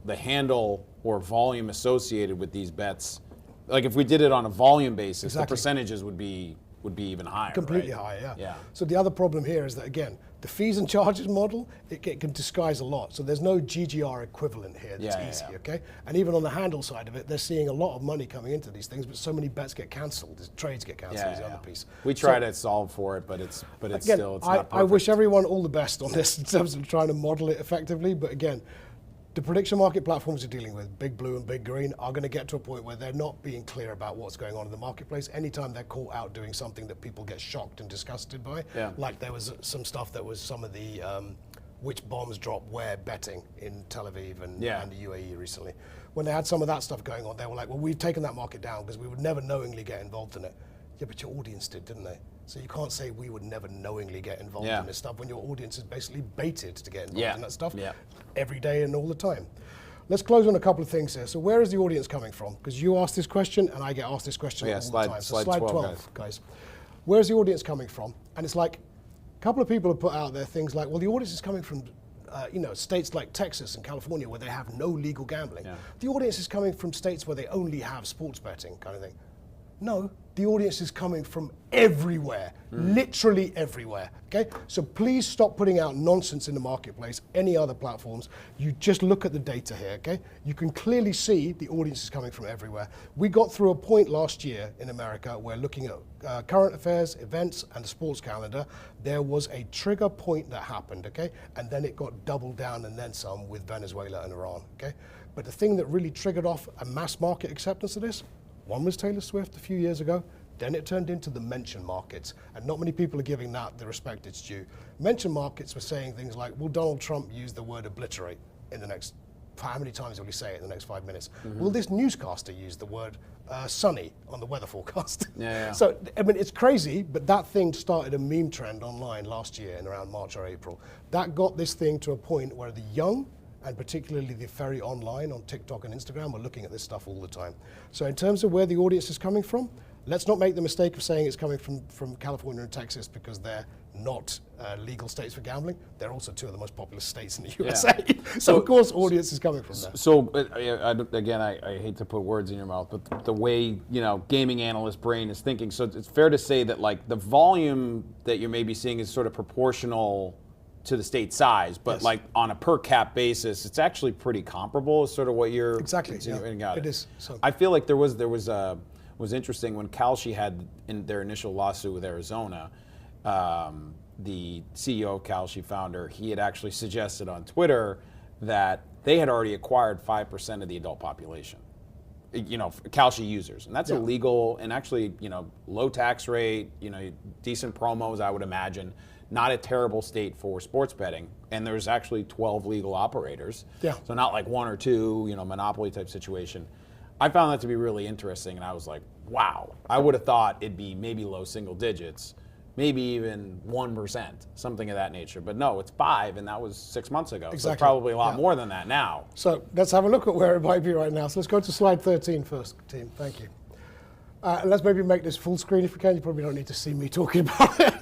the handle or volume associated with these bets, like if we did it on a volume basis, the percentages would be even higher. Completely higher, yeah. So the other problem here is that, again, the fees and charges model, it can disguise a lot. So there's no GGR equivalent here that's easy, okay? And even on the handle side of it, they're seeing a lot of money coming into these things, but so many bets get cancelled, trades get cancelled is the other piece. We try to solve for it, but it's again, still, it's not perfect. I wish everyone all the best on this in terms of trying to model it effectively, but again, the prediction market platforms you're dealing with, Big Blue and Big Green, are going to get to a point where they're not being clear about what's going on in the marketplace. Anytime they're caught out doing something that people get shocked and disgusted by, like there was some stuff that was some of the which bombs drop where betting in Tel Aviv and the UAE recently. When they had some of that stuff going on, they were like, well, we've taken that market down because we would never knowingly get involved in it. Yeah, but your audience did, didn't they? So you can't say we would never knowingly get involved in this stuff when your audience is basically baited to get involved in that stuff every day and all the time. Let's close on a couple of things here. So where is the audience coming from? Because you asked this question and I get asked this question all the time. So slide 12 guys. Where's the audience coming from? And it's like, couple of people have put out there things like, well, the audience is coming from states like Texas and California where they have no legal gambling. Yeah. The audience is coming from states where they only have sports betting kind of thing. No, the audience is coming from everywhere, literally everywhere, okay? So please stop putting out nonsense in the marketplace, any other platforms. You just look at the data here, okay? You can clearly see the audience is coming from everywhere. We got through a point last year in America where looking at current affairs, events, and the sports calendar, there was a trigger point that happened, okay? And then it got doubled down and then some with Venezuela and Iran, okay? But the thing that really triggered off a mass market acceptance of this, one was Taylor Swift a few years ago, then it turned into the mention markets, and not many people are giving that the respect it's due. Mention markets were saying things like, will Donald Trump use the word obliterate in the next, how many times will he say it in the next 5 minutes? Will this newscaster use the word sunny on the weather forecast? Yeah. So, I mean, it's crazy, but that thing started a meme trend online last year in around March or April. That got this thing to a point where the young, and particularly the very online on TikTok and Instagram, are looking at this stuff all the time. So in terms of where the audience is coming from, let's not make the mistake of saying it's coming from California and Texas because they're not legal states for gambling. They're also two of the most populous states in the USA. So of course, audience is coming from there. So again, I hate to put words in your mouth, but the way gaming analyst brain is thinking. So it's fair to say that like the volume that you may be seeing is sort of proportional to the state size, but like on a per cap basis, it's actually pretty comparable. Is sort of what you're exactly. It is. So. I feel like there was interesting when Kalshi had in their initial lawsuit with Arizona. The CEO of Kalshi, founder, he had actually suggested on Twitter that they had already acquired 5% of the adult population. Kalshi users, and that's illegal and actually low tax rate. Decent promos, I would imagine. Not a terrible state for sports betting, and there's actually 12 legal operators. Yeah. So not like one or two, monopoly type situation. I found that to be really interesting, and I was like, wow. I would have thought it'd be maybe low single digits, maybe even 1%, something of that nature. But no, it's 5%, and that was 6 months ago. Exactly. So it's probably a lot more than that now. So let's have a look at where it might be right now. So let's go to slide 13 first, team. Thank you. Let's maybe make this full screen if you can. You probably don't need to see me talking about it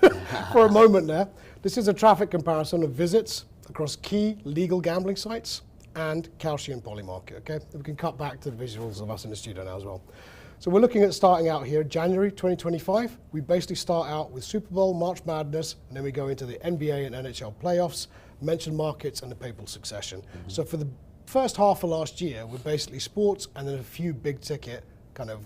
for a moment there. This is a traffic comparison of visits across key legal gambling sites and Kalshi and Polymarket, okay? We can cut back to the visuals of us in the studio now as well. So we're looking at starting out here, January 2025. We basically start out with Super Bowl, March Madness, and then we go into the NBA and NHL playoffs, mentioned markets, and the papal succession. So for the first half of last year, we're basically sports and then a few big ticket kind of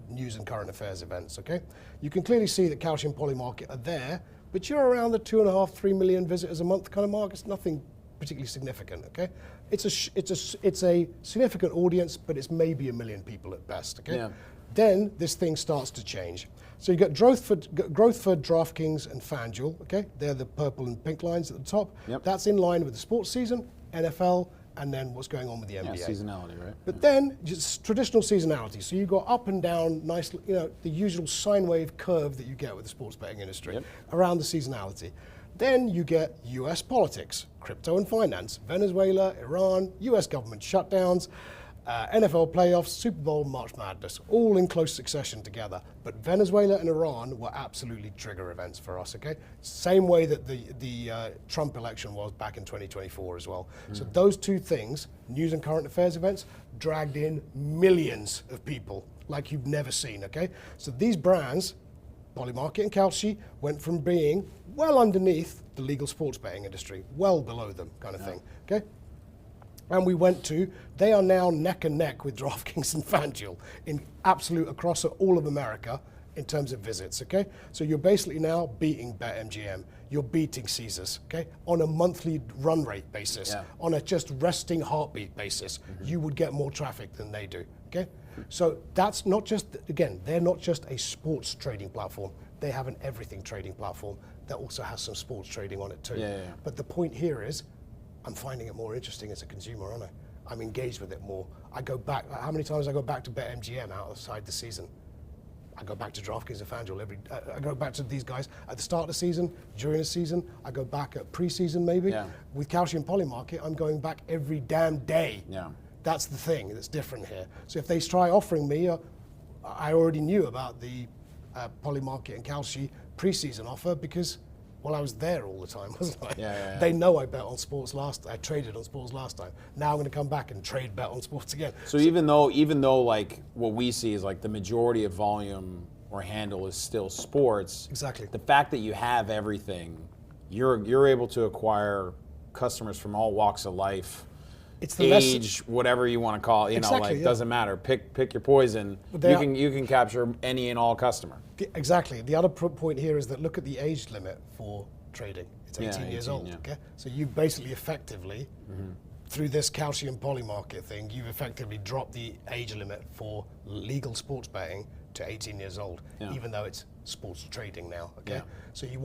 news and current affairs events, okay? You can clearly see that Kalshi and Polymarket are there, but you're around the 2.5, 3 million visitors a month kind of mark. It's nothing particularly significant, okay? It's a significant audience, but it's maybe 1 million people at best, okay? Yeah. Then this thing starts to change. So you got growth for DraftKings and FanDuel, okay? They're the purple and pink lines at the top. Yep. That's in line with the sports season, NFL, and then what's going on with the NBA. Yeah, seasonality, right? But then, just traditional seasonality. So you got up and down, nice, the usual sine wave curve that you get with the sports betting industry around the seasonality. Then you get US politics, crypto and finance, Venezuela, Iran, US government shutdowns, NFL playoffs, Super Bowl, March Madness, all in close succession together. But Venezuela and Iran were absolutely trigger events for us, okay? Same way that the Trump election was back in 2024 as well. So those two things, news and current affairs events, dragged in millions of people like you've never seen, okay? So these brands, Polymarket and Kalshi, went from being well underneath the legal sports betting industry, well below them kind of thing, okay? And we went to, they are now neck and neck with DraftKings and FanDuel in absolute across all of America in terms of visits, okay? So you're basically now beating BetMGM, you're beating Caesars, okay? On a monthly run rate basis, on a just resting heartbeat basis, you would get more traffic than they do, okay? So that's not just, again, they're not just a sports trading platform, they have an everything trading platform that also has some sports trading on it too. But the point here is, I'm finding it more interesting as a consumer, aren't I? I'm engaged with it more. I go back, how many times I go back to BetMGM outside the season? I go back to DraftKings and FanDuel I go back to these guys at the start of the season, during the season, I go back at pre-season maybe. With Kalshi and Polymarket, I'm going back every damn day. That's the thing that's different here. So if they try offering me, I already knew about the Polymarket and Kalshi pre-season offer because Well, I was there all the time, wasn't I? Yeah. They know I bet on sports I traded on sports last time. Now I'm going to come back and trade bet on sports again. So even though like what we see is like the majority of volume or handle is still sports. Exactly. The fact that you have everything, you're able to acquire customers from all walks of life. It's the age, whatever you want to call it, doesn't matter. Pick your poison. You can capture any and all customer. Exactly. The other point here is that look at the age limit for trading. It's 18 years old. Yeah. Okay, so you basically effectively through this calcium poly market thing, you've effectively dropped the age limit for legal sports betting to 18 years old, even though it's sports trading now. Okay, so you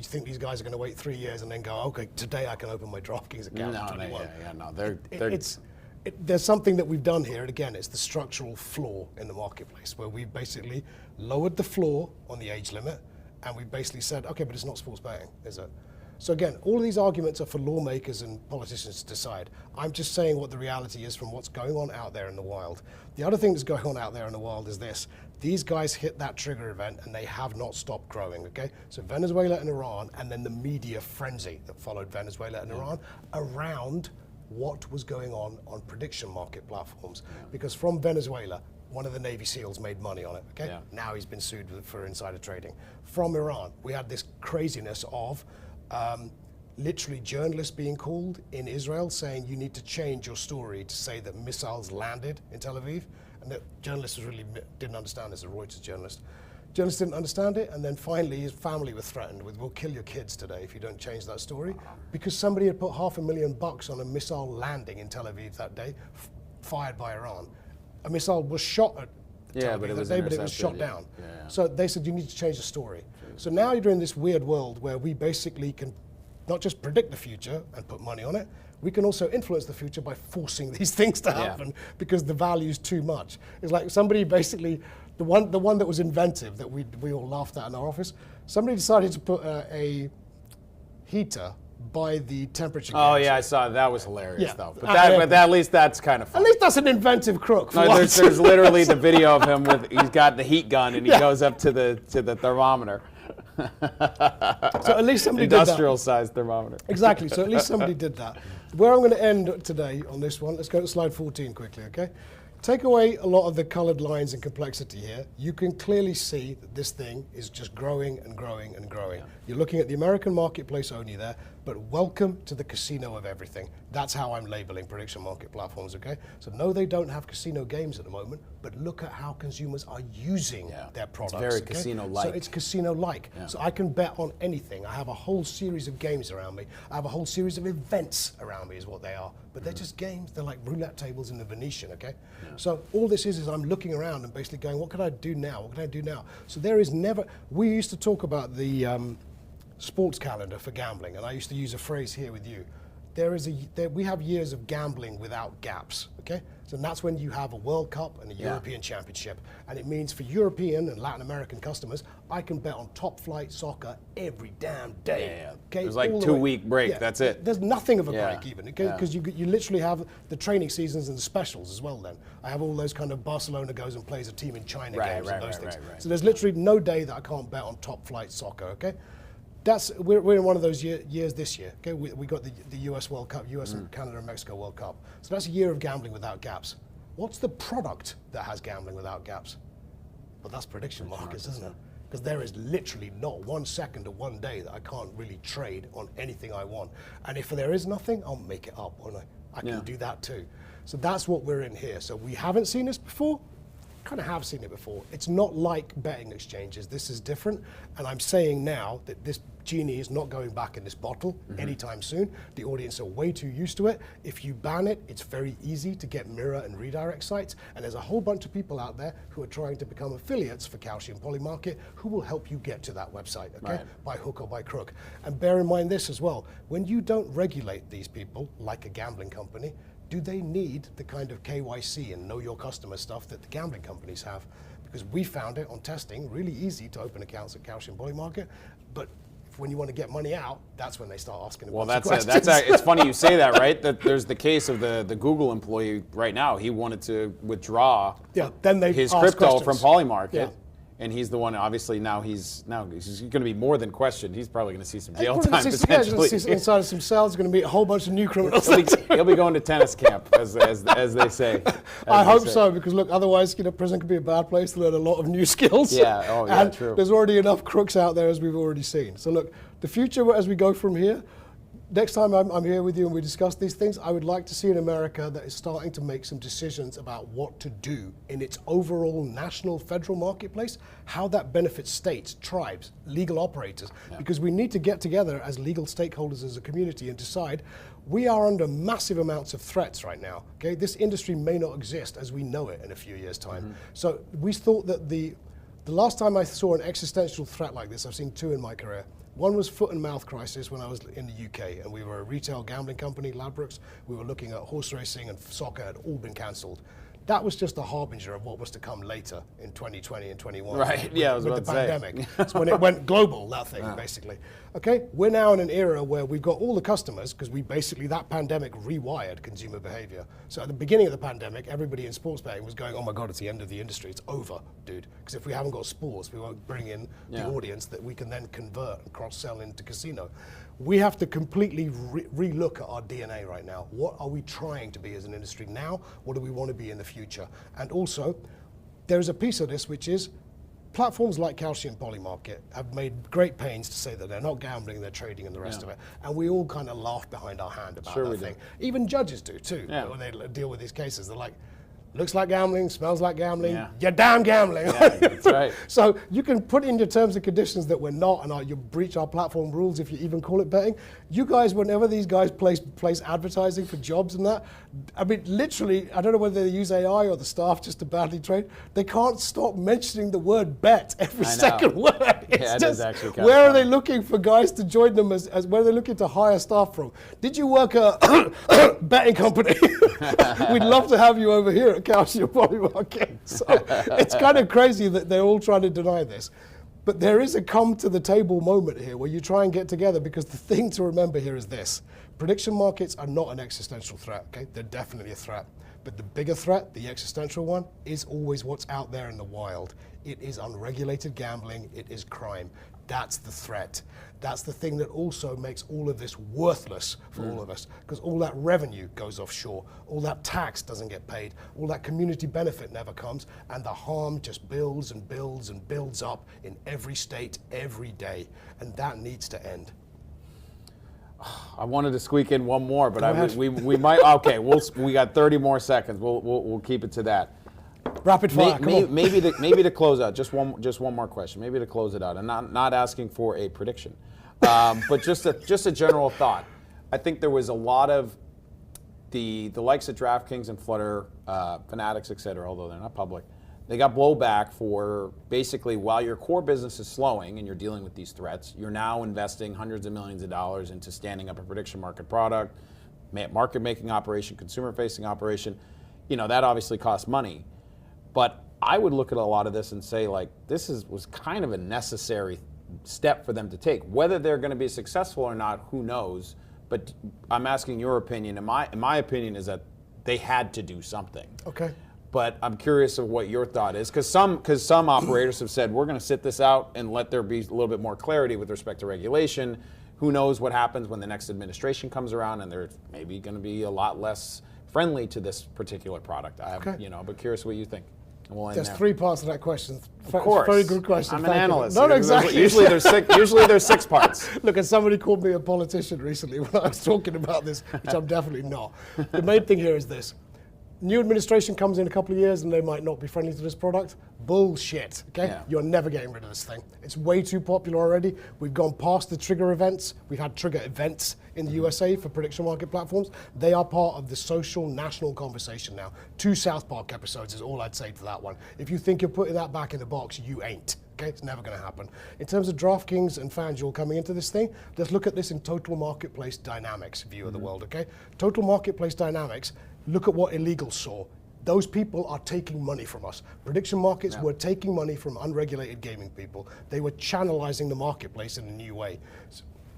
think these guys are going to wait 3 years and then go, okay, today I can open my DraftKings account? There's something that we've done here, and again, it's the structural flaw in the marketplace where we basically lowered the floor on the age limit, and we basically said, okay, but it's not sports betting, is it? So again, all of these arguments are for lawmakers and politicians to decide. I'm just saying what the reality is from what's going on out there in the wild. The other thing that's going on out there in the wild is this. These guys hit that trigger event and they have not stopped growing, okay? So Venezuela and Iran, and then the media frenzy that followed Venezuela and Iran around what was going on prediction market platforms. Because from Venezuela, one of the Navy SEALs made money on it, okay? Now he's been sued for insider trading. From Iran, we had this craziness of literally journalists being called in Israel saying you need to change your story to say that missiles landed in Tel Aviv, and that journalists really didn't understand this, a Reuters journalist. Journalists didn't understand it, and then finally his family was threatened with, we'll kill your kids today if you don't change that story, because somebody had put $500,000 on a missile landing in Tel Aviv that day, fired by Iran. A missile was shot at Tel Aviv that day, but it was shot down. So they said you need to change the story. So now you're in this weird world where we basically can not just predict the future and put money on it, we can also influence the future by forcing these things to happen because the value's too much. It's like somebody basically, the one that was inventive that we all laughed at in our office, somebody decided to put a heater by the temperature gauge. Oh yeah, I saw it. That was hilarious though. But at least that's kind of fun. At least that's an inventive crook. No, there's literally the video of him he's got the heat gun and he goes up to the thermometer. So at least somebody did that. Industrial sized thermometer. Exactly. So at least somebody did that. Where I'm going to end today on this one, let's go to slide 14 quickly, okay? Take away a lot of the colored lines and complexity here. You can clearly see that this thing is just growing and growing and growing. You're looking at the American marketplace only there, but welcome to the casino of everything. That's how I'm labeling prediction market platforms, okay? So no, they don't have casino games at the moment, but look at how consumers are using their products. It's very casino-like. So it's casino-like. So I can bet on anything. I have a whole series of games around me. I have a whole series of events around me is what they are. But they're just games. They're like roulette tables in the Venetian, okay? So all this is I'm looking around and basically going, what can I do now? What can I do now? So there is never, we used to talk about the sports calendar for gambling, and I used to use a phrase here with you. We have years of gambling without gaps, okay? So that's when you have a World Cup and a European Championship. And it means for European and Latin American customers, I can bet on top flight soccer every damn day. Okay? There's like 2 week break, that's it. There's nothing of a break even, because you literally have the training seasons and the specials as well then. I have all those kind of Barcelona goes and plays a team in China games and those things. So there's literally no day that I can't bet on top flight soccer, okay? We're in one of those years this year. Okay, we got the US World Cup, US and Canada and Mexico World Cup. So that's a year of gambling without gaps. What's the product that has gambling without gaps? Well, that's prediction markets, isn't it? Because there is literally not 1 second or 1 day that I can't really trade on anything I want. And if there is nothing, I'll make it up, won't I? I can do that too. So that's what we're in here. So we haven't seen this before. Kind of have seen it before. It's not like betting exchanges. This is different, and I'm saying now that this genie is not going back in this bottle anytime soon. The audience are way too used to it. If you ban it, it's very easy to get mirror and redirect sites, and there's a whole bunch of people out there who are trying to become affiliates for Calcium Poly Market who will help you get to that website, okay? By hook or by crook. And bear in mind this as well, when you don't regulate these people, like a gambling company, do they need the kind of KYC and know your customer stuff that the gambling companies have? Because we found it on testing really easy to open accounts at Calcium Poly Market, but when you want to get money out, that's when they start asking about questions. It's funny you say that, right? That there's the case of the Google employee right now. He wanted to withdraw then they his crypto from Polymarket. and he's the one. Obviously, now he's going to be more than questioned. He's probably going to see some He's jail probably time gonna see- yeah, he's potentially. gonna see inside of some cells. He's going to meet a whole bunch of new criminals. He'll be going to tennis camp, as they say. I hope so, because look, otherwise, prison could be a bad place to learn a lot of new skills. Yeah, oh yeah, and true. there's already enough crooks out there, as we've already seen. So look, the future as we go from here, next time I'm here with you and we discuss these things, I would like to see an America that is starting to make some decisions about what to do in its overall national federal marketplace, how that benefits states, tribes, legal operators, because we need to get together as legal stakeholders as a community and decide we are under massive amounts of threats right now. Okay, this industry may not exist as we know it in a few years' time. So we thought that the last time I saw an existential threat like this, I've seen two in my career. One was foot and mouth crisis when I was in the UK, and we were a retail gambling company, Ladbrokes. We were looking at horse racing and soccer had all been cancelled. That was just a harbinger of what was to come later in 2020 and 21. Right, yeah, I was with about the to say. pandemic. That's when it went global, that thing, basically. Okay, we're now in an era where we've got all the customers, because that pandemic rewired consumer behavior. So at the beginning of the pandemic, everybody in sports betting was going, oh my God, it's the end of the industry, it's over, dude. Because if we haven't got sports, we won't bring in the audience that we can then convert and cross-sell into casino. We have to completely re-look at our DNA right now. What are we trying to be as an industry now? What do we want to be in the future? And also, there's a piece of this which is platforms like Kalshi and Polymarket have made great pains to say that they're not gambling, they're trading and the rest of it. And we all kind of laugh behind our hand about that thing. Even judges do too, when they deal with these cases. They're like, looks like gambling, smells like gambling, you're damn gambling. Yeah, that's right. So you can put in your terms and conditions that we're not, and you breach our platform rules if you even call it betting. You guys, whenever these guys place advertising for jobs and that, I mean, literally, I don't know whether they use AI or the staff just to badly trade, they can't stop mentioning the word bet every second word. It's It is actually kind of where are funny. they looking for guys to join them as where are they looking to hire staff from? Did you work at a betting company? We'd love to have you over here at Kalshi or Polymarket. So it's kind of crazy that they're all trying to deny this. But there is a come to the table moment here where you try and get together, because the thing to remember here is this. Prediction markets are not an existential threat, okay? They're definitely a threat. But the bigger threat, the existential one, is always what's out there in the wild. It is unregulated gambling, it is crime. That's the threat. That's the thing that also makes all of this worthless for all of us, because all that revenue goes offshore, all that tax doesn't get paid, all that community benefit never comes, and the harm just builds and builds and builds up in every state, every day, and that needs to end. I wanted to squeak in one more, but ahead. we might. Okay, we got 30 more seconds. We'll keep it to that. Rapid fire, come on. Maybe to close out, just one more question. Maybe to close it out, and not asking for a prediction, but just a general thought. I think there was a lot of the likes of DraftKings and Flutter, Fanatics, et cetera, although they're not public. They got blowback for basically, while your core business is slowing and you're dealing with these threats, you're now investing hundreds of millions of dollars into standing up a prediction market product, market making operation, consumer facing operation. That obviously costs money. But I would look at a lot of this and say, like, was kind of a necessary step for them to take. Whether they're going to be successful or not, who knows? But I'm asking your opinion. And my opinion is that they had to do something. Okay. But I'm curious of what your thought is, because some operators have said, we're going to sit this out and let there be a little bit more clarity with respect to regulation. Who knows what happens when the next administration comes around, and they're maybe going to be a lot less friendly to this particular product. But curious what you think. And we'll end There's there. 3 parts to that question. Of course. Very good question. I'm Thank an you. analyst. No, exactly. Usually there's 6 parts. Look, and somebody called me a politician recently when I was talking about this, which I'm definitely not. The main thing here is this. New administration comes in a couple of years and they might not be friendly to this product. Bullshit, okay? Yeah. You're never getting rid of this thing. It's way too popular already. We've gone past the trigger events. We've had trigger events in the USA for prediction market platforms. They are part of the social national conversation now. 2 South Park episodes is all I'd say to that one. If you think you're putting that back in the box, you ain't. Okay, it's never going to happen. In terms of DraftKings and FanDuel coming into this thing, let's look at this in total marketplace dynamics view of the world, okay? Total marketplace dynamics, look at what illegals saw. Those people are taking money from us. Prediction markets were taking money from unregulated gaming people. They were channelizing the marketplace in a new way.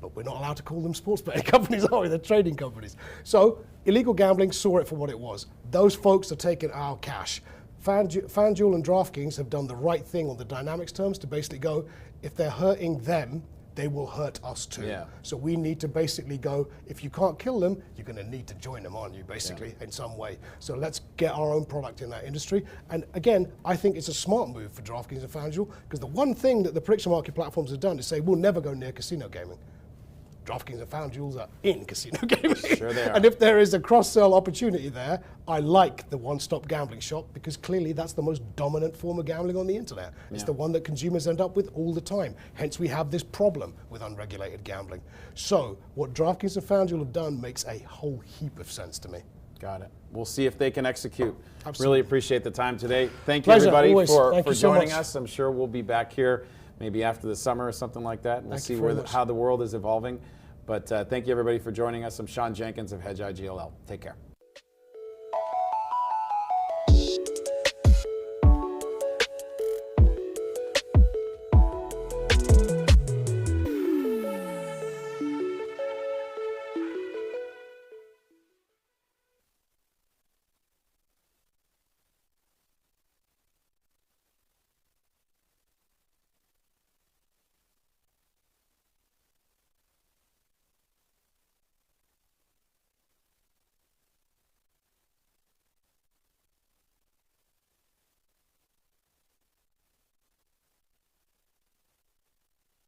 But we're not allowed to call them sports betting companies, are we? They're trading companies. So illegal gambling saw it for what it was. Those folks are taking our cash. FanDuel and DraftKings have done the right thing on the dynamics terms to basically go, if they're hurting them, they will hurt us too. Yeah. So we need to basically go, if you can't kill them, you're going to need to join them, aren't you, basically, in some way. So let's get our own product in that industry. And again, I think it's a smart move for DraftKings and FanDuel, because the one thing that the prediction market platforms have done is say, we'll never go near casino gaming. DraftKings and FanDuel are in casino gaming. Sure they are. And if there is a cross-sell opportunity there, I like the one-stop gambling shop, because clearly that's the most dominant form of gambling on the internet. It's the one that consumers end up with all the time. Hence we have this problem with unregulated gambling. So what DraftKings and FanDuel have done makes a whole heap of sense to me. Got it. We'll see if they can execute. Absolutely. Really appreciate the time today. Thank you, Pleasure, everybody, always. for Thank you so joining much. us. I'm sure we'll be back here maybe after the summer or something like that. And we'll Thank you see very much. how the world is evolving. But thank you, everybody, for joining us. I'm Sean Jenkins of Hedgeye GLL. Take care.